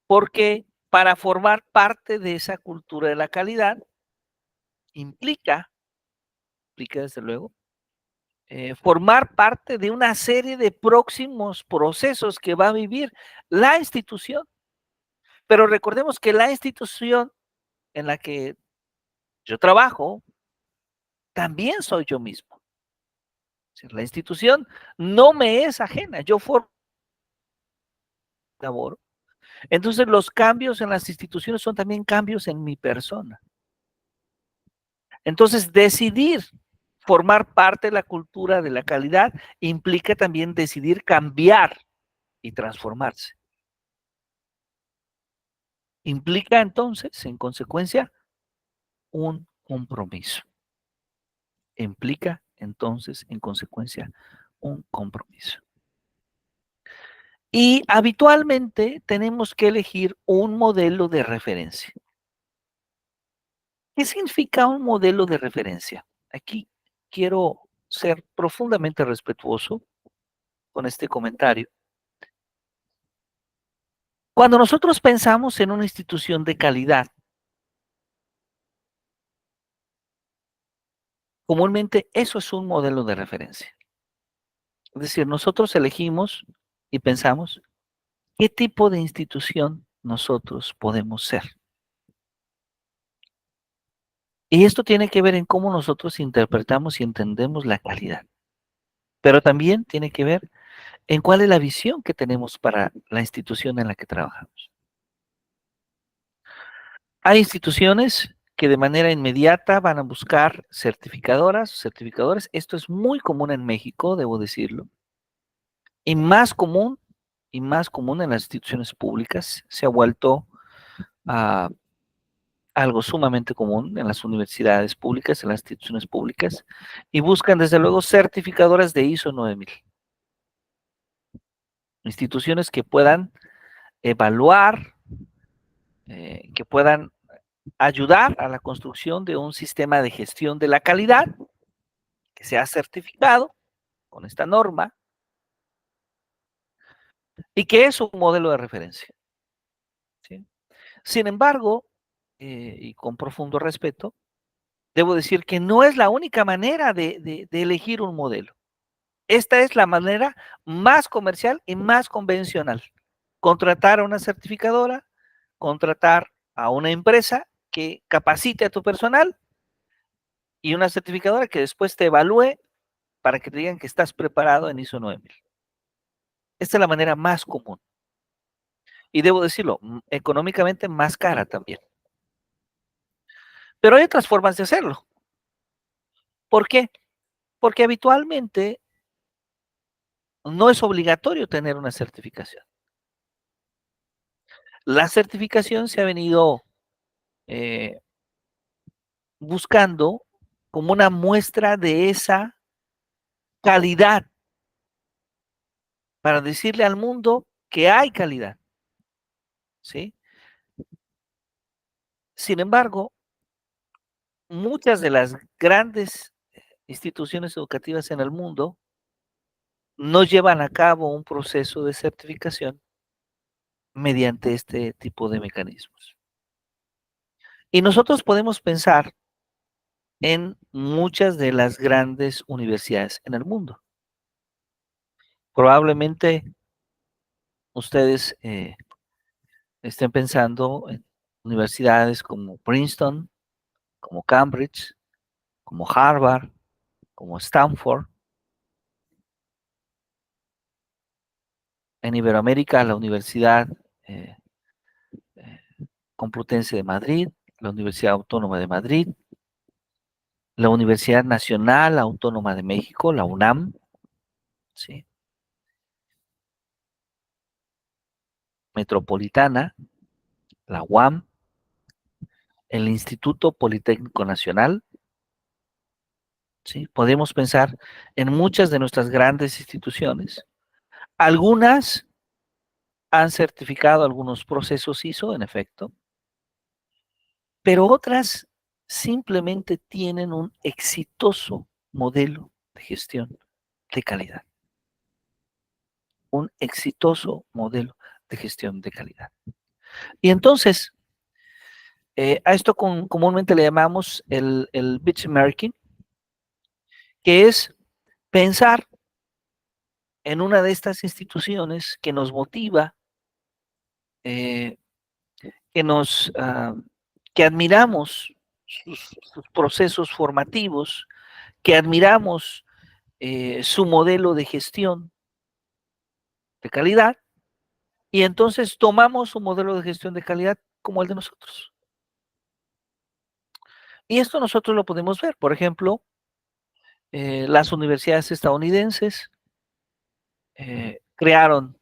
porque para formar parte de esa cultura de la calidad implica, implica desde luego, formar parte de una serie de próximos procesos que va a vivir la institución. Pero recordemos que la institución en la que yo trabajo también soy yo mismo. La institución no me es ajena, yo formo labor. Entonces los cambios en las instituciones son también cambios en mi persona. Entonces decidir formar parte de la cultura de la calidad implica también decidir cambiar y transformarse. Implica entonces, en consecuencia, un compromiso. Implica entonces, en consecuencia, un compromiso. Y habitualmente tenemos que elegir un modelo de referencia. ¿Qué significa un modelo de referencia? Aquí quiero ser profundamente respetuoso con este comentario. Cuando nosotros pensamos en una institución de calidad, comúnmente eso es un modelo de referencia. Es decir, nosotros elegimos y pensamos qué tipo de institución nosotros podemos ser. Y esto tiene que ver en cómo nosotros interpretamos y entendemos la calidad. Pero también tiene que ver en cuál es la visión que tenemos para la institución en la que trabajamos. Hay instituciones que de manera inmediata van a buscar certificadoras, certificadores. Esto es muy común en México, debo decirlo. Y más común en las instituciones públicas. Se ha vuelto a algo sumamente común en las universidades públicas, en las instituciones públicas, y buscan desde luego certificadoras de ISO 9000. Instituciones que puedan evaluar, que puedan ayudar a la construcción de un sistema de gestión de la calidad que sea certificado con esta norma y que es un modelo de referencia. ¿Sí? Sin embargo, y con profundo respeto, debo decir que no es la única manera de elegir un modelo. Esta es la manera más comercial y más convencional. Contratar a una certificadora, contratar a una empresa que capacite a tu personal y una certificadora que después te evalúe para que te digan que estás preparado en ISO 9000. Esta es la manera más común. Y debo decirlo, económicamente más cara también. Pero hay otras formas de hacerlo. ¿Por qué? Porque habitualmente no es obligatorio tener una certificación. La certificación se ha venido eh, buscando como una muestra de esa calidad para decirle al mundo que hay calidad, ¿sí? Sin embargo, muchas de las grandes instituciones educativas en el mundo no llevan a cabo un proceso de certificación mediante este tipo de mecanismos. Y nosotros podemos pensar en muchas de las grandes universidades en el mundo. Probablemente ustedes estén pensando en universidades como Princeton, como Cambridge, como Harvard, como Stanford. En Iberoamérica, la Universidad eh, eh, Complutense de Madrid, la Universidad Autónoma de Madrid, la Universidad Nacional Autónoma de México, la UNAM, ¿sí? Metropolitana, la UAM, el Instituto Politécnico Nacional, ¿sí? Podemos pensar en muchas de nuestras grandes instituciones. Algunas han certificado algunos procesos ISO, en efecto, pero otras simplemente tienen un exitoso modelo de gestión de calidad. Un exitoso modelo de gestión de calidad. Y entonces, a esto comúnmente le llamamos el benchmarking, que es pensar en una de estas instituciones que nos motiva, eh, que nos, que admiramos sus procesos formativos, que admiramos su modelo de gestión de calidad, y entonces tomamos un modelo de gestión de calidad como el de nosotros. Y esto nosotros lo podemos ver, por ejemplo, las universidades estadounidenses crearon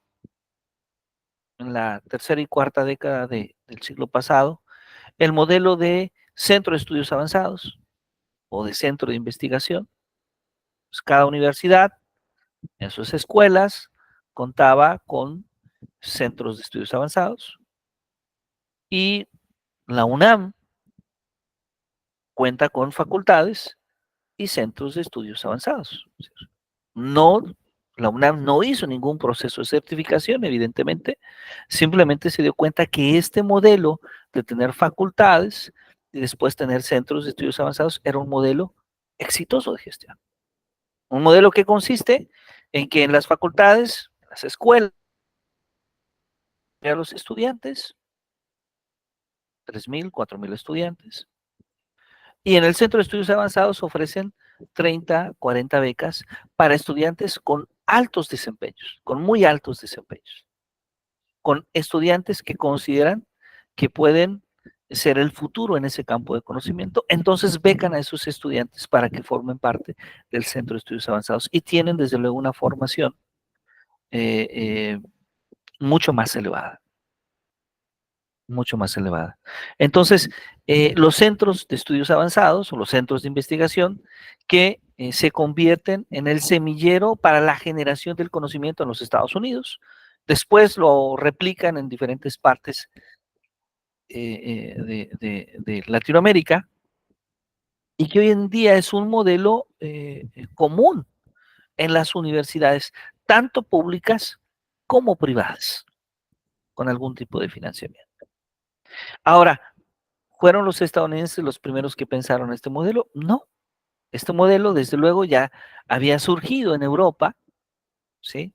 en la tercera y cuarta década del siglo pasado el modelo de centro de estudios avanzados o de centro de investigación. Pues cada universidad en sus escuelas contaba con centros de estudios avanzados y la UNAM cuenta con facultades y centros de estudios avanzados. No, la UNAM no hizo ningún proceso de certificación, evidentemente, simplemente se dio cuenta que este modelo de tener facultades y después tener centros de estudios avanzados era un modelo exitoso de gestión. Un modelo que consiste en que en las facultades, en las escuelas, a los estudiantes, 3,000, 4,000 estudiantes, y en el Centro de Estudios Avanzados ofrecen 30, 40 becas para estudiantes con altos desempeños, con muy altos desempeños, con estudiantes que consideran que pueden ser el futuro en ese campo de conocimiento, entonces becan a esos estudiantes para que formen parte del Centro de Estudios Avanzados y tienen desde luego una formación eh, eh, mucho más elevada. Mucho más elevada. Entonces, los centros de estudios avanzados o los centros de investigación que se convierten en el semillero para la generación del conocimiento en los Estados Unidos, después lo replican en diferentes partes de Latinoamérica y que hoy en día es un modelo común en las universidades, tanto públicas como privadas, con algún tipo de financiamiento. Ahora, ¿fueron los estadounidenses los primeros que pensaron este modelo? No. Este modelo, desde luego, ya había surgido en Europa, ¿sí?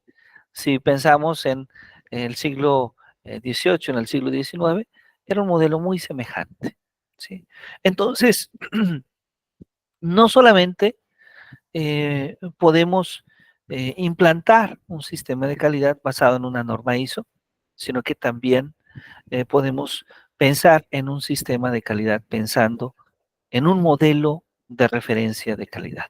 Si pensamos en el siglo XVIII, en el siglo XIX, era un modelo muy semejante, ¿sí? Entonces, no solamente podemos implantar un sistema de calidad basado en una norma ISO, sino que también podemos pensar en un sistema de calidad pensando en un modelo de referencia de calidad,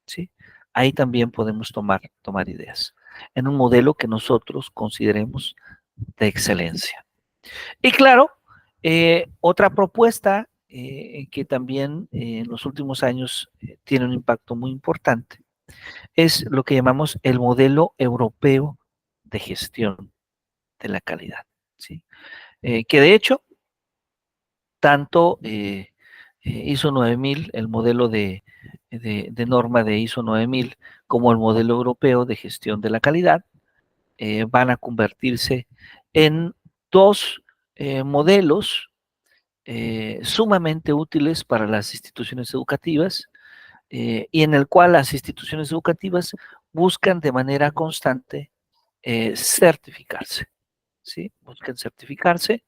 ¿sí? Ahí también podemos tomar ideas, en un modelo que nosotros consideremos de excelencia. Y claro, otra propuesta que también en los últimos años tiene un impacto muy importante es lo que llamamos el modelo europeo de gestión de la calidad, ¿sí? Que de hecho, tanto ISO 9000, el modelo de norma de ISO 9000, como el modelo europeo de gestión de la calidad, van a convertirse en dos modelos sumamente útiles para las instituciones educativas y en el cual las instituciones educativas buscan de manera constante certificarse, ¿sí? Buscan certificarse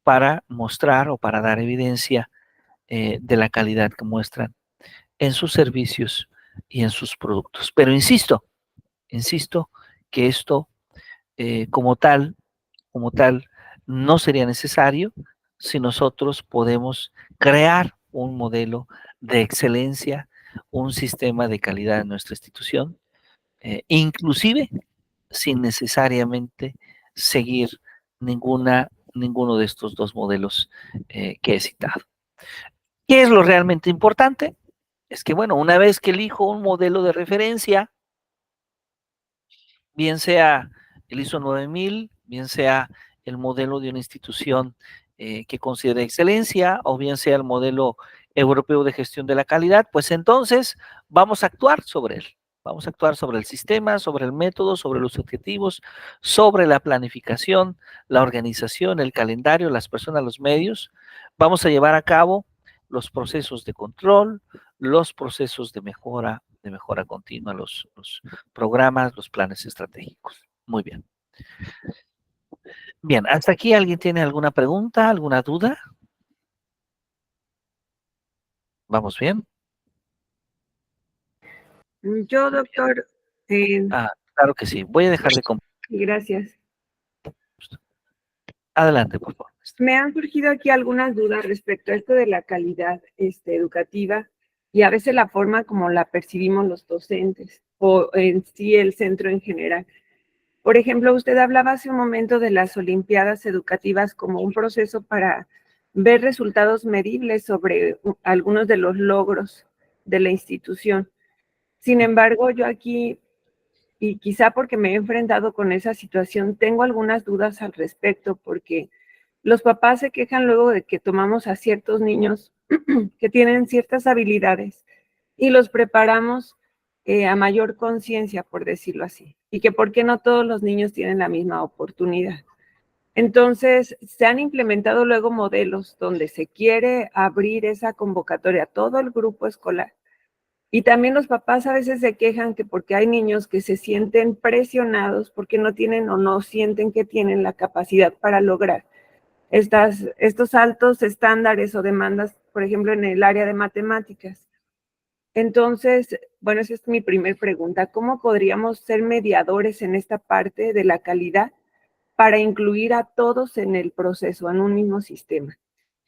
para mostrar o para dar evidencia de la calidad que muestran en sus servicios y en sus productos. Pero insisto que esto como tal, no sería necesario si nosotros podemos crear un modelo de excelencia, un sistema de calidad en nuestra institución, inclusive sin necesariamente seguir ninguno de estos dos modelos que he citado. ¿Qué es lo realmente importante? Es que, bueno, una vez que elijo un modelo de referencia, bien sea el ISO 9000, bien sea el modelo de una institución que considere excelencia, o bien sea el modelo europeo de gestión de la calidad, pues entonces vamos a actuar sobre él. Vamos a actuar sobre el sistema, sobre el método, sobre los objetivos, sobre la planificación, la organización, el calendario, las personas, los medios. Vamos a llevar a cabo los procesos de control, los procesos de mejora continua, los programas, los planes estratégicos. Muy bien. Bien, hasta aquí, ¿alguien tiene alguna pregunta, alguna duda? ¿Vamos bien? Yo, doctor, Claro que sí. Voy a dejar de compartir. gracias. Adelante, por favor. Me han surgido aquí algunas dudas respecto a esto de la calidad educativa y a veces la forma como la percibimos los docentes o en sí el centro en general. Por ejemplo, usted hablaba hace un momento de las olimpiadas educativas como un proceso para ver resultados medibles sobre algunos de los logros de la institución. Sin embargo, yo aquí, y quizá porque me he enfrentado con esa situación, tengo algunas dudas al respecto porque los papás se quejan luego de que tomamos a ciertos niños que tienen ciertas habilidades y los preparamos a mayor conciencia, por decirlo así, y que por qué no todos los niños tienen la misma oportunidad. Entonces, se han implementado luego modelos donde se quiere abrir esa convocatoria a todo el grupo escolar. Y también los papás a veces se quejan que porque hay niños que se sienten presionados porque no tienen o no sienten que tienen la capacidad para lograr estos altos estándares o demandas, por ejemplo, en el área de matemáticas. Entonces, bueno, esa es mi primer pregunta. ¿Cómo podríamos ser mediadores en esta parte de la calidad para incluir a todos en el proceso, en un mismo sistema?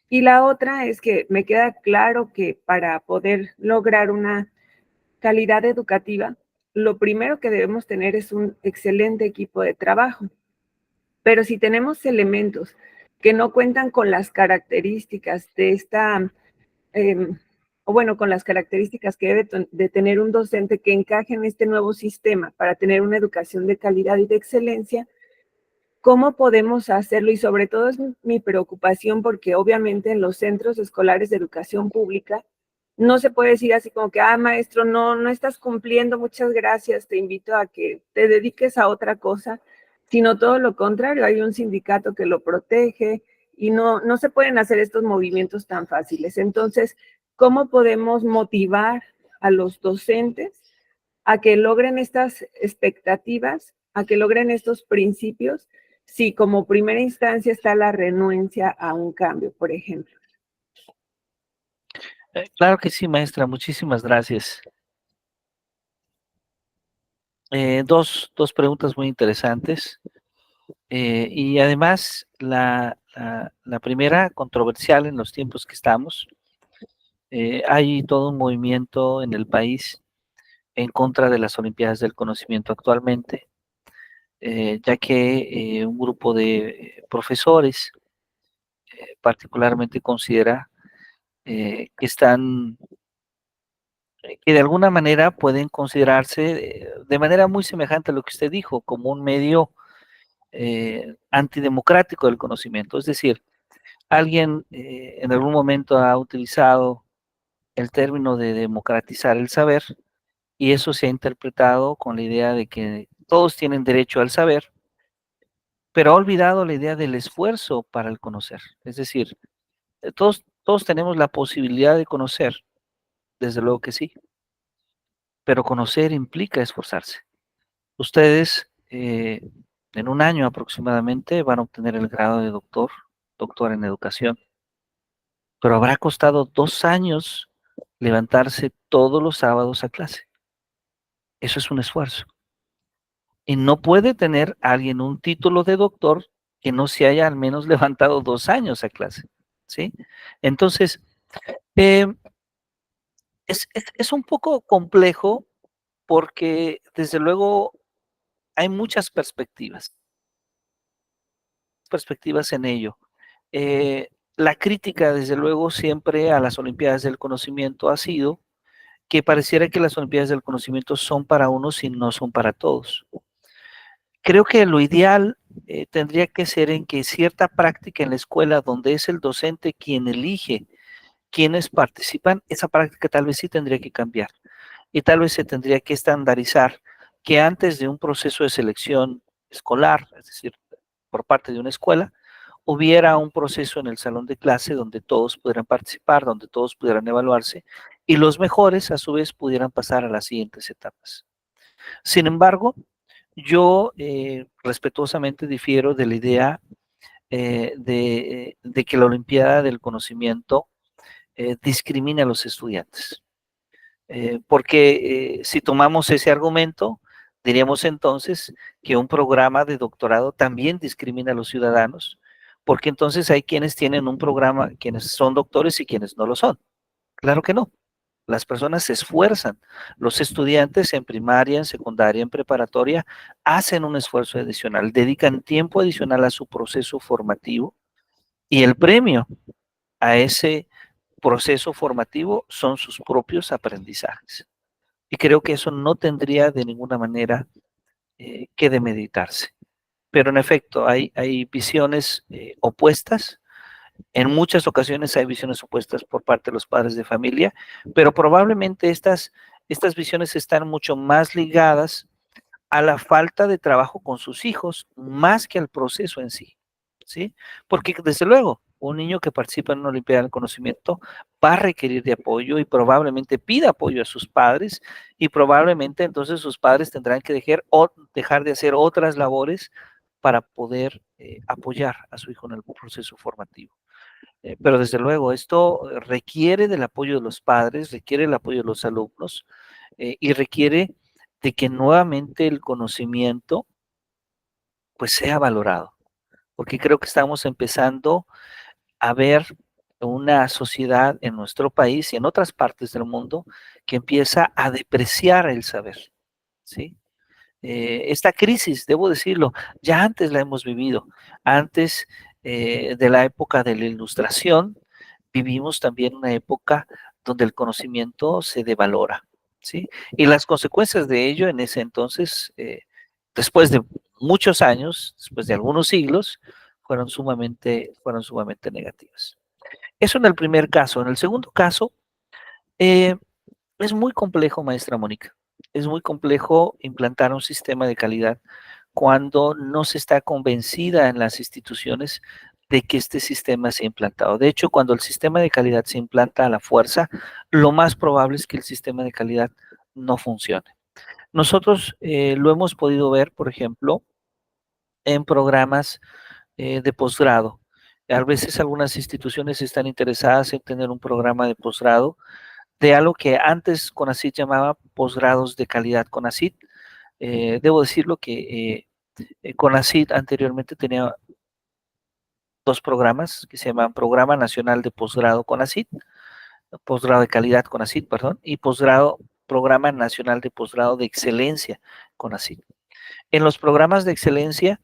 Y la otra es que me queda claro que para poder lograr una calidad educativa, lo primero que debemos tener es un excelente equipo de trabajo. Pero si tenemos elementos que no cuentan con las características de esta, o bueno, con las características que debe de tener un docente que encaje en este nuevo sistema para tener una educación de calidad y de excelencia, ¿cómo podemos hacerlo? Y sobre todo es mi preocupación porque obviamente en los centros escolares de educación pública no se puede decir así como que, maestro, no estás cumpliendo, muchas gracias, te invito a que te dediques a otra cosa, sino todo lo contrario, hay un sindicato que lo protege y no se pueden hacer estos movimientos tan fáciles. Entonces, ¿cómo podemos motivar a los docentes a que logren estas expectativas, a que logren estos principios, si como primera instancia está la renuencia a un cambio, por ejemplo? Claro que sí, maestra, muchísimas gracias. Dos preguntas muy interesantes. Y además, la primera, controversial en los tiempos que estamos. Hay todo un movimiento en el país en contra de las Olimpiadas del Conocimiento actualmente, ya que un grupo de profesores particularmente considera que están, que de alguna manera pueden considerarse de manera muy semejante a lo que usted dijo, como un medio antidemocrático del conocimiento. Es decir, alguien en algún momento ha utilizado el término de democratizar el saber y eso se ha interpretado con la idea de que todos tienen derecho al saber, pero ha olvidado la idea del esfuerzo para el conocer. Es decir, todos tenemos la posibilidad de conocer, desde luego que sí, pero conocer implica esforzarse. Ustedes en un año aproximadamente van a obtener el grado de doctor doctora en educación, pero habrá costado 2 años levantarse todos los sábados a clase. Eso es un esfuerzo. Y no puede tener alguien un título de doctor que no se haya al menos levantado 2 años a clase, ¿sí? Entonces, eh, es un poco complejo porque desde luego hay muchas perspectivas en ello. La crítica, desde luego, siempre a las Olimpiadas del Conocimiento ha sido que pareciera que las Olimpiadas del Conocimiento son para unos y no son para todos. Creo que lo ideal tendría que ser en que cierta práctica en la escuela donde es el docente quien elige quienes participan, esa práctica tal vez sí tendría que cambiar y tal vez se tendría que estandarizar que antes de un proceso de selección escolar, es decir, por parte de una escuela, hubiera un proceso en el salón de clase donde todos pudieran participar, donde todos pudieran evaluarse y los mejores a su vez pudieran pasar a las siguientes etapas. Sin embargo, yo respetuosamente difiero de la idea de que la Olimpiada del Conocimiento discrimina a los estudiantes. Porque si tomamos ese argumento, diríamos entonces que un programa de doctorado también discrimina a los ciudadanos, porque entonces hay quienes tienen un programa, quienes son doctores y quienes no lo son. Claro que no. Las personas se esfuerzan. Los estudiantes en primaria, en secundaria, en preparatoria, hacen un esfuerzo adicional, dedican tiempo adicional a su proceso formativo y el premio a ese proceso formativo son sus propios aprendizajes. Y creo que eso no tendría de ninguna manera que demeritarse. Pero en efecto, hay visiones opuestas. En muchas ocasiones hay visiones opuestas por parte de los padres de familia, pero probablemente estas visiones están mucho más ligadas a la falta de trabajo con sus hijos, más que al proceso en sí, ¿sí? Porque desde luego, un niño que participa en una Olimpiada del Conocimiento va a requerir de apoyo y probablemente pida apoyo a sus padres y probablemente entonces sus padres tendrán que dejar de hacer otras labores para poder apoyar a su hijo en el proceso formativo. Pero desde luego, esto requiere del apoyo de los padres, requiere el apoyo de los alumnos y requiere de que nuevamente el conocimiento pues sea valorado, porque creo que estamos empezando a ver una sociedad en nuestro país y en otras partes del mundo que empieza a depreciar el saber, ¿sí? Esta crisis, debo decirlo, ya antes la hemos vivido, antes de la época de la Ilustración, vivimos también una época donde el conocimiento se devalora, ¿sí? Y las consecuencias de ello en ese entonces, después de muchos años, después de algunos siglos, fueron sumamente negativas. Eso en el primer caso. En el segundo caso, eh, es muy complejo, maestra Mónica. Es muy complejo implantar un sistema de calidad cuando no se está convencida en las instituciones de que este sistema sea implantado. De hecho, cuando el sistema de calidad se implanta a la fuerza, lo más probable es que el sistema de calidad no funcione. Nosotros lo hemos podido ver, por ejemplo, en programas de posgrado. A veces algunas instituciones están interesadas en tener un programa de posgrado de algo que antes CONACYT llamaba posgrados de calidad CONACYT. Debo decirlo que CONACYT anteriormente tenía 2 programas que se llaman Programa Nacional de Posgrado CONACYT, posgrado de calidad CONACYT, perdón, y Programa Nacional de Posgrado de Excelencia CONACYT. En los programas de excelencia,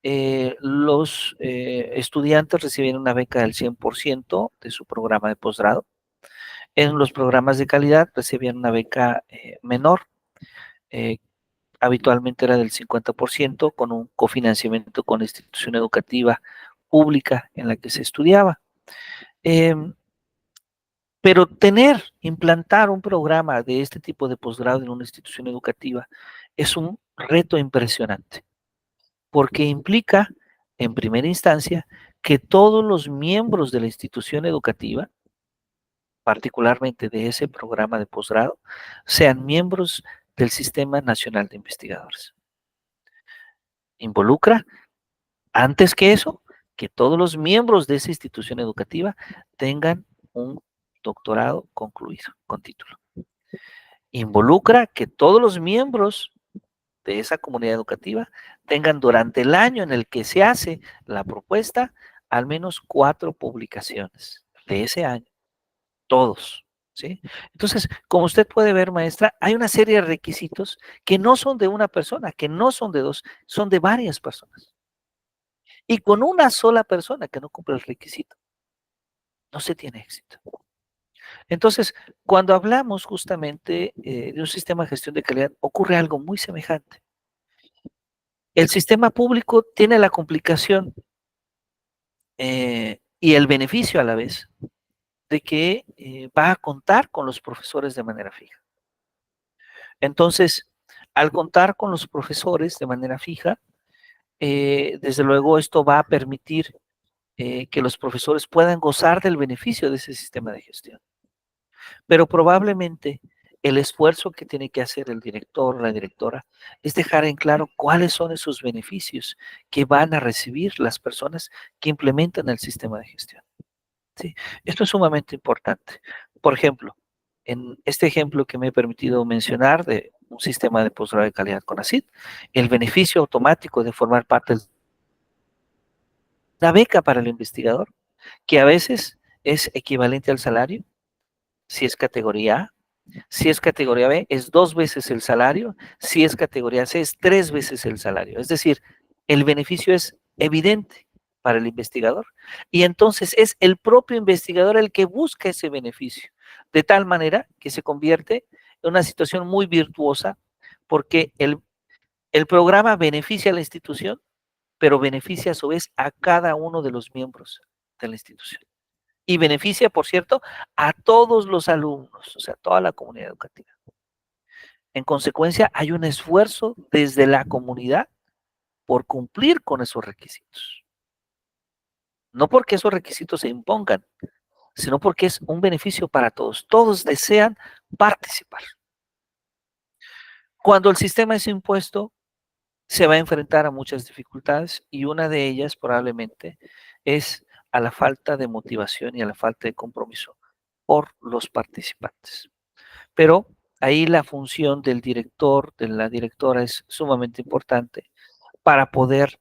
los estudiantes recibían una beca del 100% de su programa de posgrado. En los programas de calidad recibían una beca menor, habitualmente era del 50%, con un cofinanciamiento con la institución educativa pública en la que se estudiaba. Pero implantar un programa de este tipo de posgrado en una institución educativa es un reto impresionante, porque implica, en primera instancia, que todos los miembros de la institución educativa, particularmente de ese programa de posgrado, sean miembros del Sistema Nacional de Investigadores. Involucra, antes que eso, que todos los miembros de esa institución educativa tengan un doctorado concluido, con título. Involucra que todos los miembros de esa comunidad educativa tengan durante el año en el que se hace la propuesta al menos 4 publicaciones de ese año, todos, ¿sí? Entonces, como usted puede ver, maestra, hay una serie de requisitos que no son de una persona, que no son de dos, son de varias personas. Y con una sola persona que no cumple el requisito, no se tiene éxito. Entonces, cuando hablamos justamente de un sistema de gestión de calidad, ocurre algo muy semejante. El sistema público tiene la complicación y el beneficio a la vez de que va a contar con los profesores de manera fija. Entonces, al contar con los profesores de manera fija, desde luego esto va a permitir que los profesores puedan gozar del beneficio de ese sistema de gestión. Pero probablemente el esfuerzo que tiene que hacer el director o la directora es dejar en claro cuáles son esos beneficios que van a recibir las personas que implementan el sistema de gestión. ¿Sí? Esto es sumamente importante. Por ejemplo, en este ejemplo que me he permitido mencionar de un sistema de posgrado de calidad CONACYT, el beneficio automático de formar parte de una beca para el investigador, que a veces es equivalente al salario, si es categoría A. Si es categoría B, es 2 veces el salario. Si es categoría C, es 3 veces el salario. Es decir, el beneficio es evidente para el investigador. Y entonces es el propio investigador el que busca ese beneficio. De tal manera que se convierte en una situación muy virtuosa porque el programa beneficia a la institución, pero beneficia a su vez a cada uno de los miembros de la institución. Y beneficia, por cierto, a todos los alumnos, o sea, toda la comunidad educativa. En consecuencia, hay un esfuerzo desde la comunidad por cumplir con esos requisitos. No porque esos requisitos se impongan, sino porque es un beneficio para todos. Todos desean participar. Cuando el sistema es impuesto, se va a enfrentar a muchas dificultades y una de ellas probablemente es a la falta de motivación y a la falta de compromiso por los participantes. Pero ahí la función del director, de la directora es sumamente importante para poder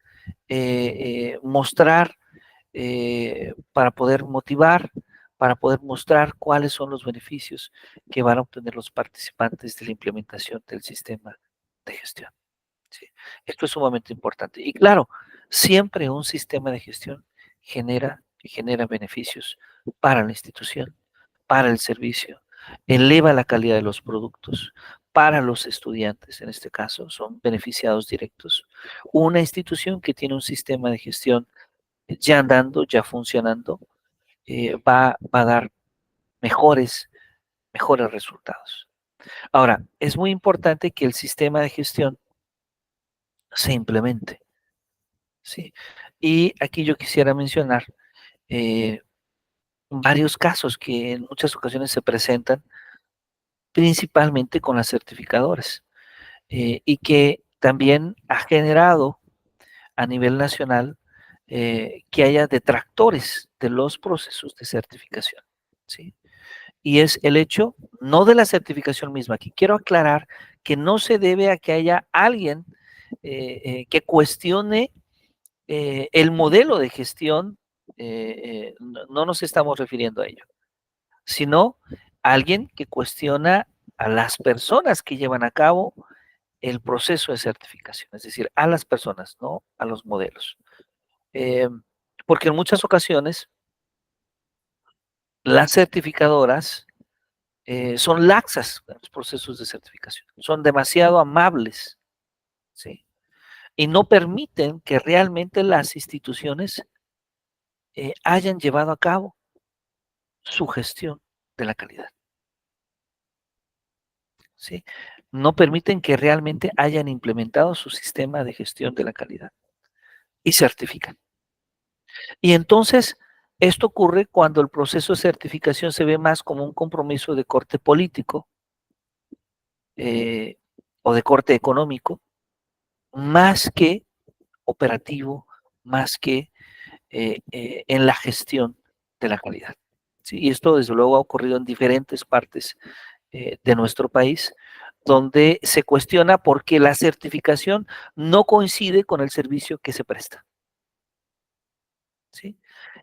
mostrar, para poder motivar, para poder mostrar cuáles son los beneficios que van a obtener los participantes de la implementación del sistema de gestión. ¿Sí? Esto es sumamente importante. Y claro, siempre un sistema de gestión genera beneficios para la institución, para el servicio, eleva la calidad de los productos, para los estudiantes, en este caso, son beneficiados directos. Una institución que tiene un sistema de gestión ya andando, ya funcionando, va a dar mejores resultados. Ahora, es muy importante que el sistema de gestión se implemente, ¿sí? Y aquí yo quisiera mencionar varios casos que en muchas ocasiones se presentan principalmente con las certificadoras y que también ha generado a nivel nacional que haya detractores de los procesos de certificación, ¿sí? Y es el hecho no de la certificación misma. Aquí quiero aclarar que no se debe a que haya alguien que cuestione el modelo de gestión, no nos estamos refiriendo a ello, sino a alguien que cuestiona a las personas que llevan a cabo el proceso de certificación, es decir, a las personas, no a los modelos. Eh, porque en muchas ocasiones las certificadoras son laxas en los procesos de certificación, son demasiado amables, ¿sí? Y no permiten que realmente las instituciones hayan llevado a cabo su gestión de la calidad, ¿sí? No permiten que realmente hayan implementado su sistema de gestión de la calidad y certifican. Y entonces, esto ocurre cuando el proceso de certificación se ve más como un compromiso de corte político eh, o de corte económico, más que operativo, más que en la gestión de la calidad. ¿Sí? Y esto desde luego ha ocurrido en diferentes partes de nuestro país, donde se cuestiona por qué la certificación no coincide con el servicio que se presta. ¿Sí?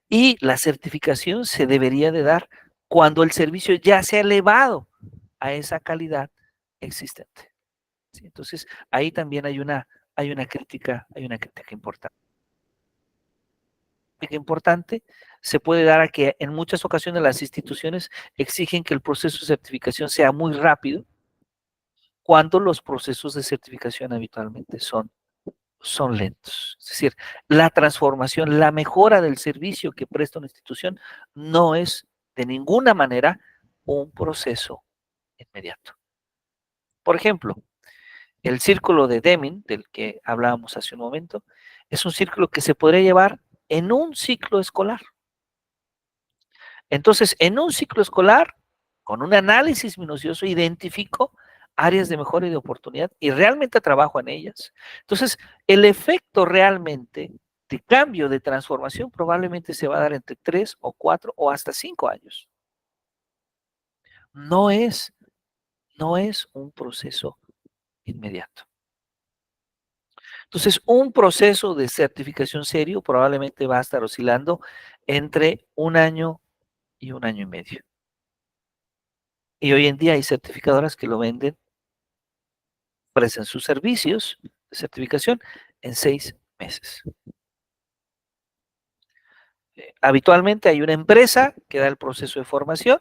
Y la certificación se debería de dar cuando el servicio ya se ha elevado a esa calidad existente. ¿Sí? Entonces, ahí también hay una crítica importante. Importante se puede dar a que en muchas ocasiones las instituciones exigen que el proceso de certificación sea muy rápido, cuando los procesos de certificación habitualmente son lentos. Es decir, la transformación, la mejora del servicio que presta una institución no es de ninguna manera un proceso inmediato. Por ejemplo, el círculo de Deming, del que hablábamos hace un momento, es un círculo que se podría llevar en un ciclo escolar. Entonces, en un ciclo escolar, con un análisis minucioso, identifico áreas de mejora y de oportunidad y realmente trabajo en ellas. Entonces, el efecto realmente de cambio, de transformación, probablemente se va a dar entre 3 o 4 o hasta 5 años. No es un proceso inmediato. Entonces, un proceso de certificación serio probablemente va a estar oscilando entre 1 año y 1 año y medio. Y hoy en día hay certificadoras que lo venden, ofrecen sus servicios de certificación en 6 meses. Habitualmente hay una empresa que da el proceso de formación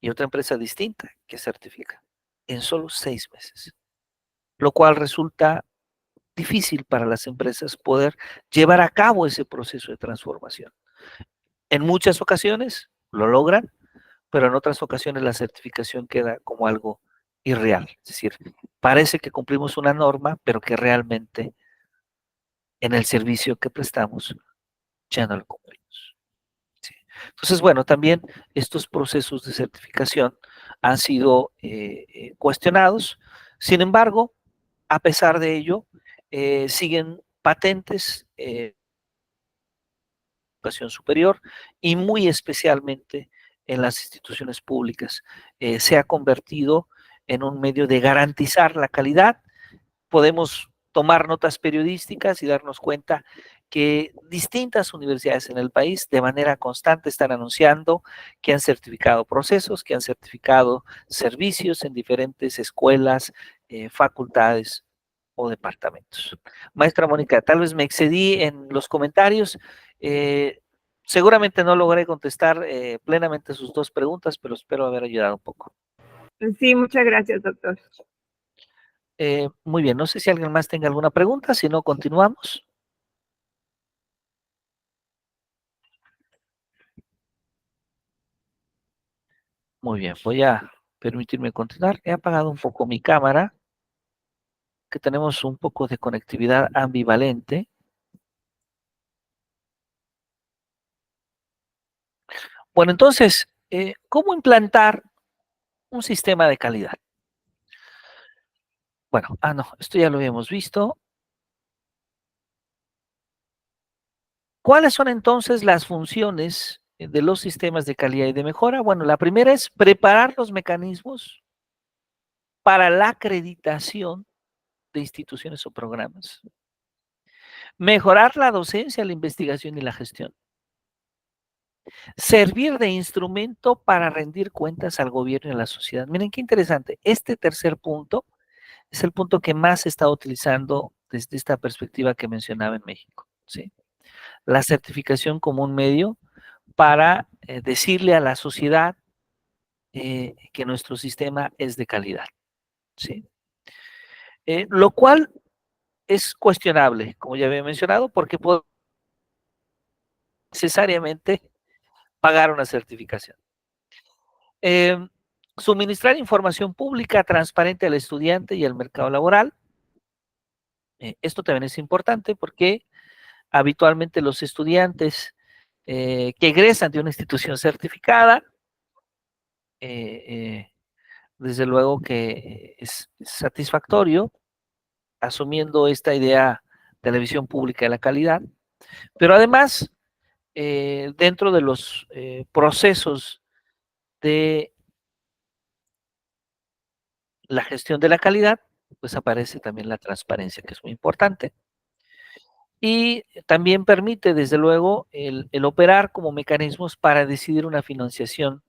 y otra empresa distinta que certifica en solo 6 meses, lo cual resulta difícil para las empresas poder llevar a cabo ese proceso de transformación. En muchas ocasiones lo logran, pero en otras ocasiones la certificación queda como algo irreal. Es decir, parece que cumplimos una norma, pero que realmente en el servicio que prestamos ya no lo cumplimos. Sí. Entonces, bueno, también estos procesos de certificación han sido cuestionados. Sin embargo, a pesar de ello, siguen patentes educación superior y muy especialmente en las instituciones públicas. Se ha convertido en un medio de garantizar la calidad. Podemos tomar notas periodísticas y darnos cuenta que distintas universidades en el país de manera constante están anunciando que han certificado procesos, que han certificado servicios en diferentes escuelas, facultades o departamentos. Maestra Mónica, tal vez me excedí en los comentarios. Eh, Seguramente no logré contestar plenamente sus 2 preguntas, pero espero haber ayudado un poco. Sí, muchas gracias, doctor. Muy bien, no sé si alguien más tenga alguna pregunta, si no, continuamos. Muy bien, voy a permitirme continuar. He apagado un poco mi cámara, que tenemos un poco de conectividad ambivalente. Bueno, entonces, ¿cómo implantar un sistema de calidad? Bueno, no, esto ya lo habíamos visto. ¿Cuáles son entonces las funciones de los sistemas de calidad y de mejora? Bueno, la primera es preparar los mecanismos para la acreditación de instituciones o programas. Mejorar la docencia, la investigación y la gestión. Servir de instrumento para rendir cuentas al gobierno y a la sociedad. Miren qué interesante. Este tercer punto es el punto que más se está utilizando desde esta perspectiva que mencionaba en México. ¿Sí? La certificación como un medio para decirle a la sociedad que nuestro sistema es de calidad. ¿Sí? Lo cual es cuestionable, como ya había mencionado, porque puedo necesariamente pagar una certificación. Suministrar información pública transparente al estudiante y al mercado laboral. Esto también es importante porque habitualmente los estudiantes que egresan de una institución certificada, desde luego que es satisfactorio, asumiendo esta idea de la visión pública de la calidad, pero además dentro de los procesos de la gestión de la calidad, pues aparece también la transparencia, que es muy importante. Y también permite, desde luego, el operar como mecanismos para decidir una financiación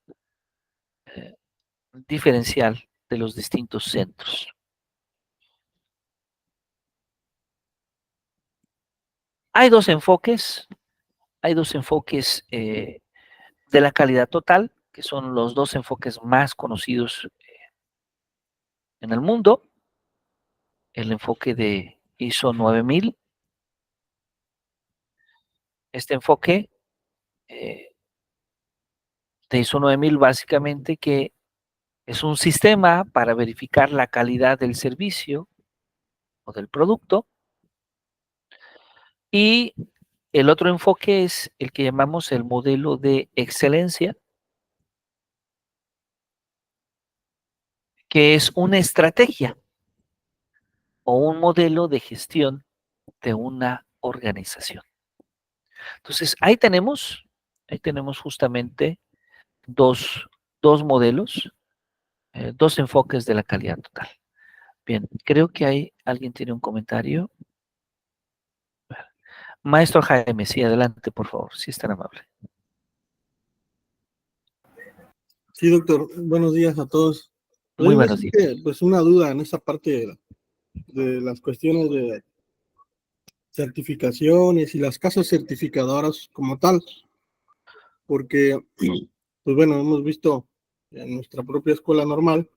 diferencial de los distintos centros. Hay dos enfoques de la calidad total, que son los dos enfoques más conocidos en el mundo. El enfoque de ISO 9000. Este enfoque de ISO 9000 básicamente que es un sistema para verificar la calidad del servicio o del producto. Y el otro enfoque es el que llamamos el modelo de excelencia, que es una estrategia o un modelo de gestión de una organización. Entonces, ahí tenemos justamente dos modelos, dos enfoques de la calidad total. Bien, creo que alguien tiene un comentario. Maestro Jaime, sí, adelante, por favor, si es tan amable. Sí, doctor, buenos días a todos. Muy buenos días. Pues una duda en esa parte de las cuestiones de certificaciones y las casas certificadoras como tal, porque, pues bueno, hemos visto en nuestra propia escuela normal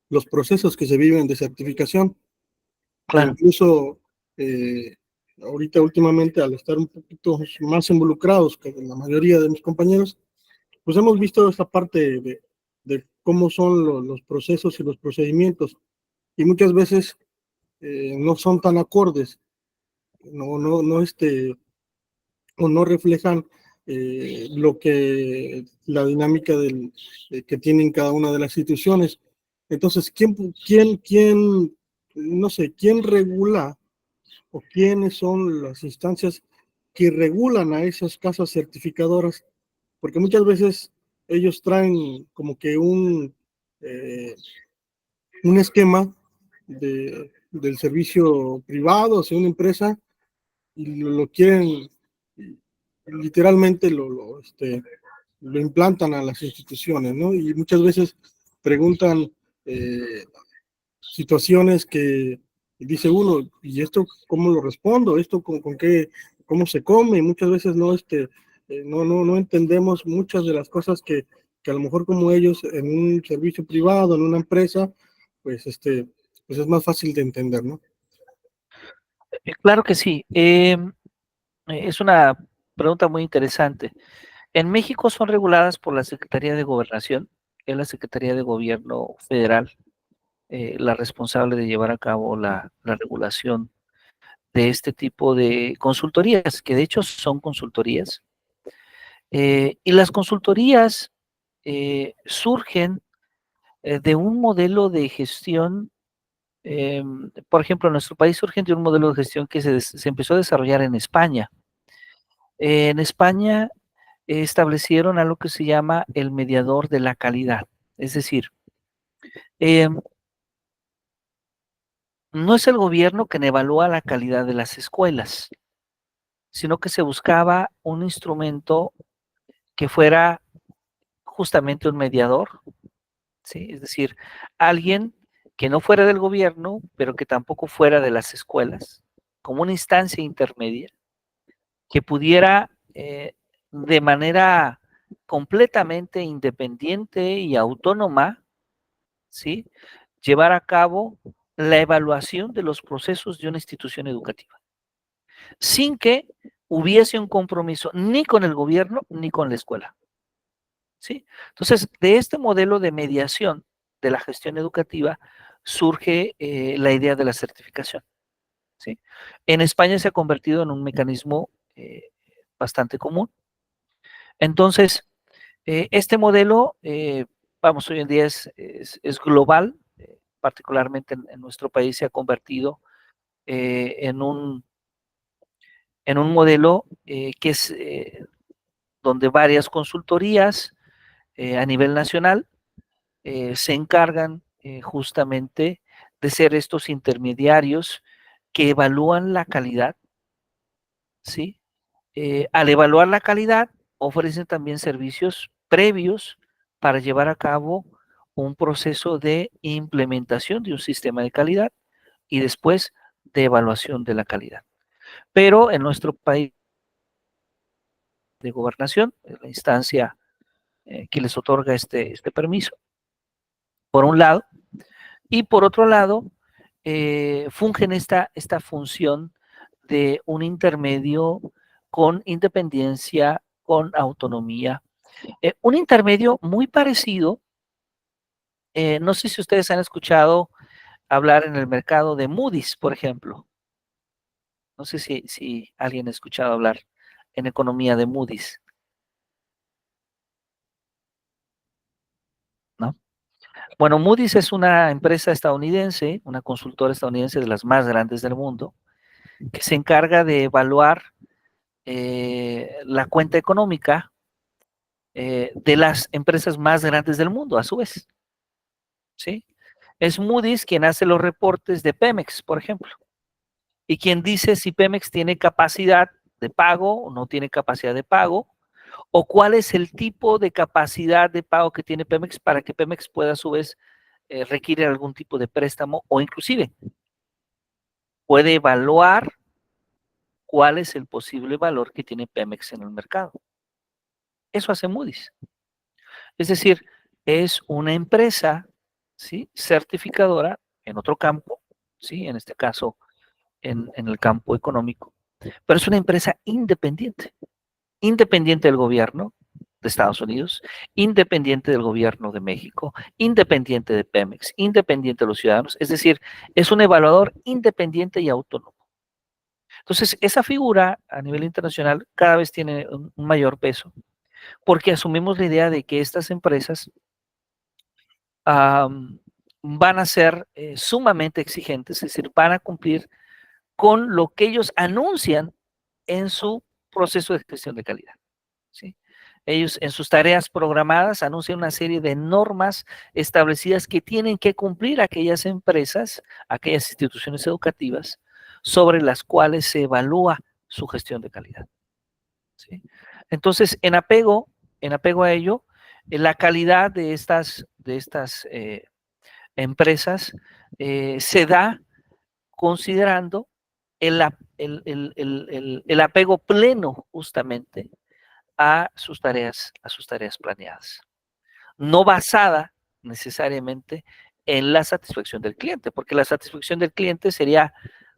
los procesos que se viven de certificación. Claro. Incluso ahorita últimamente, al estar un poquito más involucrados que la mayoría de mis compañeros, pues hemos visto esta parte de cómo son los procesos y los procedimientos, y muchas veces no son tan acordes, o no reflejan lo que la dinámica que tienen cada una de las instituciones. Entonces, no sé, quién regula o quiénes son las instancias que regulan a esas casas certificadoras? Porque muchas veces ellos traen como que un esquema del servicio privado hacia una empresa, y lo quieren, literalmente lo implantan a las instituciones, ¿no? Y muchas veces preguntan situaciones que dice uno, ¿y esto cómo lo respondo? ¿Esto con qué, cómo se come? Y muchas veces no entendemos muchas de las cosas que a lo mejor como ellos en un servicio privado, en una empresa, pues pues es más fácil de entender, ¿no? Claro que sí. Es una pregunta muy interesante. En México son reguladas por la Secretaría de Gobernación, que es la Secretaría de Gobierno Federal, la responsable de llevar a cabo la regulación de este tipo de consultorías, que de hecho son consultorías. Y las consultorías surgen de un modelo de gestión. Por ejemplo, en nuestro país surge de un modelo de gestión que se empezó a desarrollar en España. En España establecieron algo que se llama el mediador de la calidad. Es decir, no es el gobierno quien evalúa la calidad de las escuelas, sino que se buscaba un instrumento que fuera justamente un mediador, ¿sí? Es decir, alguien que no fuera del gobierno, pero que tampoco fuera de las escuelas, como una instancia intermedia, que pudiera de manera completamente independiente y autónoma, ¿sí?, llevar a cabo la evaluación de los procesos de una institución educativa, sin que hubiese un compromiso ni con el gobierno ni con la escuela, ¿sí? Entonces, de este modelo de mediación de la gestión educativa surge la idea de la certificación, ¿sí? En España se ha convertido en un mecanismo bastante común. Entonces, este modelo, vamos, hoy en día es global, particularmente en nuestro país se ha convertido en en un modelo que es donde varias consultorías a nivel nacional se encargan justamente de ser estos intermediarios que evalúan la calidad, ¿sí? Al evaluar la calidad, ofrecen también servicios previos para llevar a cabo un proceso de implementación de un sistema de calidad y después de evaluación de la calidad. Pero en nuestro país de gobernación, la instancia que les otorga este permiso, por un lado, y por otro lado, fungen esta función de un intermedio con independencia, con autonomía. Un intermedio muy parecido, no sé si ustedes han escuchado hablar en el mercado de Moody's, por ejemplo. No sé si alguien ha escuchado hablar en economía de Moody's, ¿no? Bueno, Moody's es una empresa estadounidense, una consultora estadounidense de las más grandes del mundo, que se encarga de evaluar la cuenta económica de las empresas más grandes del mundo, a su vez, ¿sí? Es Moody's quien hace los reportes de Pemex, por ejemplo, y quien dice si Pemex tiene capacidad de pago o no tiene capacidad de pago, o cuál es el tipo de capacidad de pago que tiene Pemex para que Pemex pueda a su vez requiere algún tipo de préstamo o inclusive puede evaluar cuál es el posible valor que tiene Pemex en el mercado. Eso hace Moody's. Es decir, es una empresa, ¿sí?, certificadora en otro campo, ¿sí?, en este caso en el campo económico, pero es una empresa independiente, independiente del gobierno de Estados Unidos, independiente del gobierno de México, independiente de Pemex, independiente de los ciudadanos, es decir, es un evaluador independiente y autónomo. Entonces, esa figura a nivel internacional cada vez tiene un mayor peso, porque asumimos la idea de que estas empresas van a ser sumamente exigentes, es decir, van a cumplir con lo que ellos anuncian en su proceso de gestión de calidad, ¿sí? Ellos en sus tareas programadas anuncian una serie de normas establecidas que tienen que cumplir aquellas empresas, aquellas instituciones educativas sobre las cuales se evalúa su gestión de calidad, ¿sí? Entonces, en apego a ello, la calidad de estas empresas se da considerando el apego pleno justamente a sus tareas planeadas, no basada necesariamente en la satisfacción del cliente, porque la satisfacción del cliente sería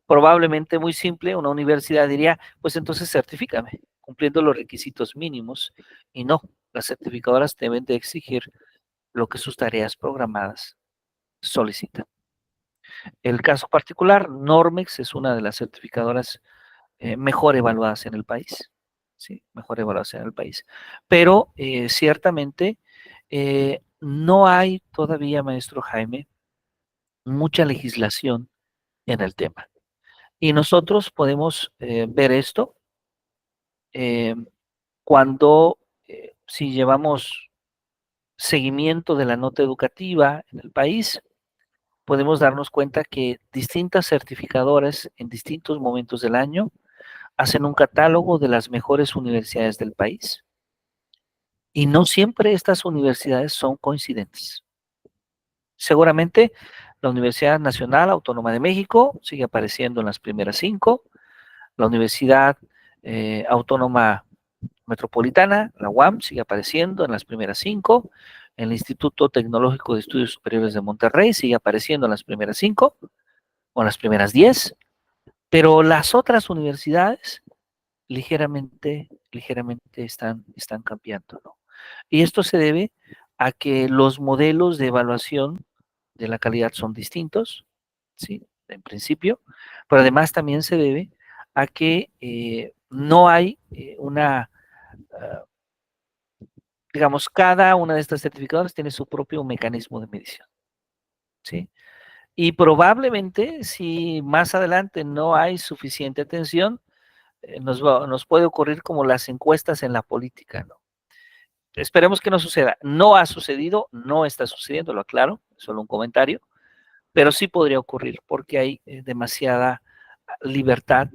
probablemente muy simple. Una universidad diría, pues entonces certifícame, cumpliendo los requisitos mínimos, y no, las certificadoras deben de exigir lo que sus tareas programadas solicitan. El caso particular, Normex es una de las certificadoras mejor evaluadas en el país, ¿sí? Mejor evaluadas en el país. Pero ciertamente no hay todavía, maestro Jaime, mucha legislación en el tema. Y nosotros podemos ver esto eh, cuando, si llevamos seguimiento de la nota educativa en el país, podemos darnos cuenta que distintas certificadoras en distintos momentos del año hacen un catálogo de las mejores universidades del país y no siempre estas universidades son coincidentes. Seguramente la Universidad Nacional Autónoma de México sigue apareciendo en las primeras 5, la Universidad Autónoma Metropolitana, la UAM, sigue apareciendo en las primeras 5, el Instituto Tecnológico de Estudios Superiores de Monterrey sigue apareciendo en las primeras 5 o en las primeras 10, pero las otras universidades ligeramente están cambiando, ¿no? Y esto se debe a que los modelos de evaluación de la calidad son distintos, ¿sí?, en principio, pero además también se debe a que no hay digamos, cada una de estas certificadoras tiene su propio mecanismo de medición, ¿sí? Y probablemente si más adelante no hay suficiente atención, nos puede ocurrir como las encuestas en la política, ¿no? Esperemos que no suceda. No ha sucedido, no está sucediendo, lo aclaro, solo un comentario, pero sí podría ocurrir porque hay demasiada libertad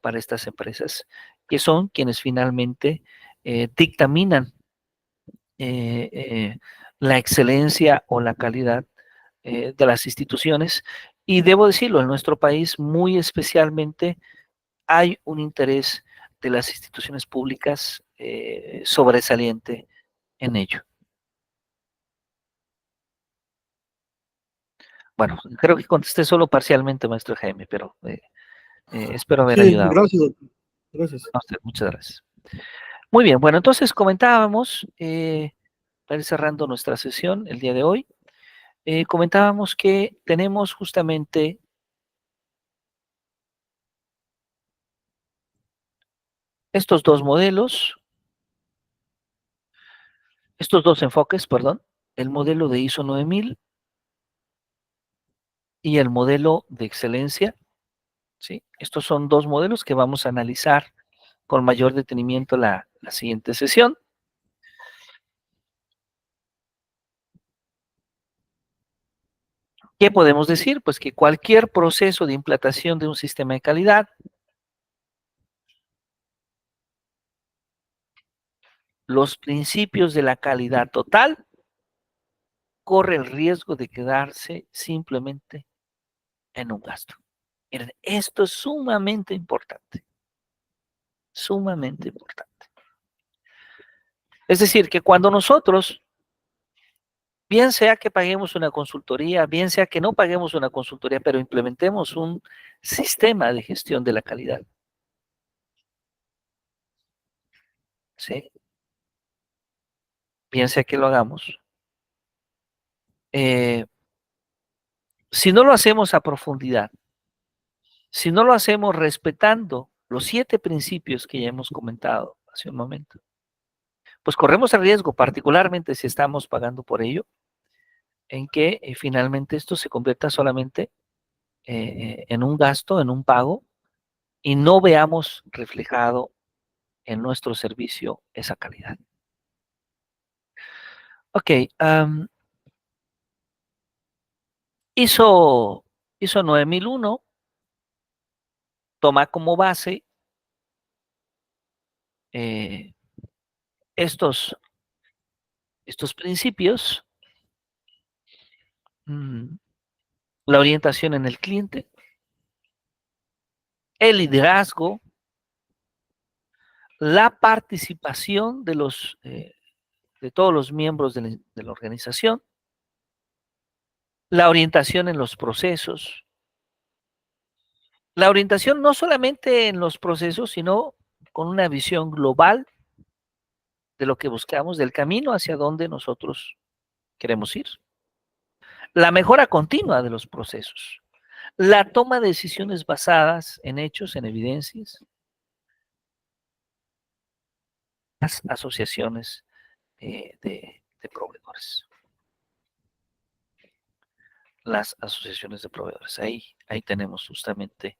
para estas empresas, que son quienes finalmente dictaminan la excelencia o la calidad de las instituciones. Y debo decirlo, en nuestro país muy especialmente hay un interés de las instituciones públicas sobresaliente en ello. Bueno, creo que contesté solo parcialmente, maestro Jaime, pero espero haber Sí, ayudado. gracias, doctor. Gracias. A usted, muchas gracias. Muy bien, bueno, entonces comentábamos, para ir cerrando nuestra sesión el día de hoy, comentábamos que tenemos justamente estos dos modelos, estos dos enfoques, perdón, el modelo de ISO 9000 y el modelo de excelencia, ¿sí? Estos son dos modelos que vamos a analizar con mayor detenimiento la siguiente sesión. ¿Qué podemos decir? Pues que cualquier proceso de implantación de un sistema de calidad, los principios de la calidad total, corre el riesgo de quedarse simplemente en un gasto. Miren, esto es sumamente importante, sumamente importante. Es decir, que cuando nosotros, bien sea que paguemos una consultoría, bien sea que no paguemos una consultoría, pero implementemos un sistema de gestión de la calidad, ¿sí? Bien sea que lo hagamos. Si no lo hacemos a profundidad, si no lo hacemos respetando los 7 principios que ya hemos comentado hace un momento, pues corremos el riesgo, particularmente si estamos pagando por ello, en que finalmente esto se convierta solamente en un gasto, en un pago, y no veamos reflejado en nuestro servicio esa calidad. Ok, ISO 9001 toma como base estos principios, la orientación en el cliente, el liderazgo, la participación de todos los miembros de la organización, la orientación en los procesos, la orientación no solamente en los procesos, sino con una visión global de lo que buscamos, del camino hacia donde nosotros queremos ir. La mejora continua de los procesos, la toma de decisiones basadas en hechos, en evidencias, las asociaciones de proveedores. Las asociaciones de proveedores. Ahí tenemos justamente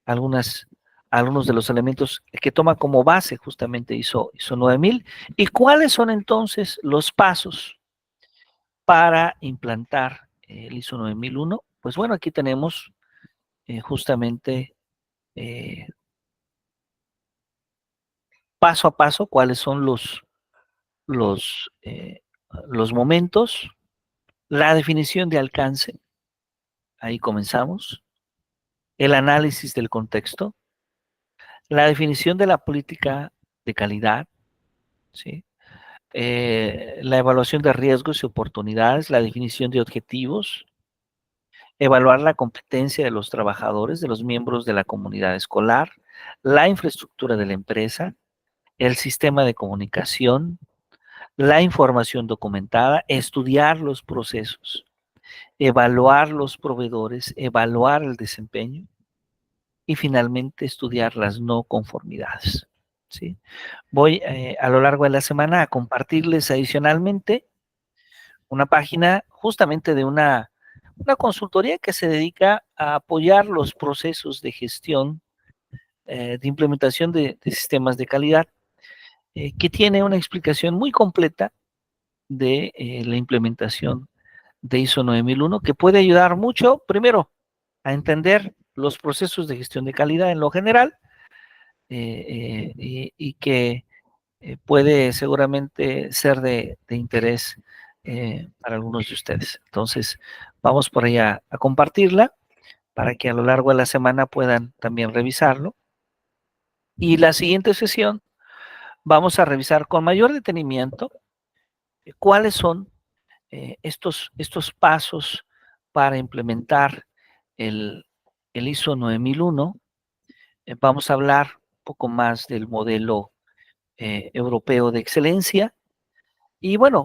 algunos de los elementos que toma como base justamente ISO 9000. ¿Y cuáles son entonces los pasos para implantar el ISO 9001? Pues bueno, aquí tenemos justamente paso a paso cuáles son los, los momentos, la definición de alcance, ahí comenzamos, el análisis del contexto, la definición de la política de calidad, ¿sí? La evaluación de riesgos y oportunidades, la definición de objetivos, evaluar la competencia de los trabajadores, de los miembros de la comunidad escolar, la infraestructura de la empresa, el sistema de comunicación, la información documentada, estudiar los procesos, evaluar los proveedores, evaluar el desempeño y finalmente estudiar las no conformidades, ¿sí? Voy a lo largo de la semana a compartirles adicionalmente una página justamente de una consultoría que se dedica a apoyar los procesos de gestión de implementación de sistemas de calidad, que tiene una explicación muy completa de la implementación de ISO 9001, que puede ayudar mucho, primero, a entender los procesos de gestión de calidad en lo general, y que puede seguramente ser de interés para algunos de ustedes. Entonces, vamos por allá a compartirla para que a lo largo de la semana puedan también revisarlo. Y la siguiente sesión vamos a revisar con mayor detenimiento cuáles son estos pasos para implementar el ISO 9001. Vamos a hablar un poco más del modelo europeo de excelencia. Y bueno,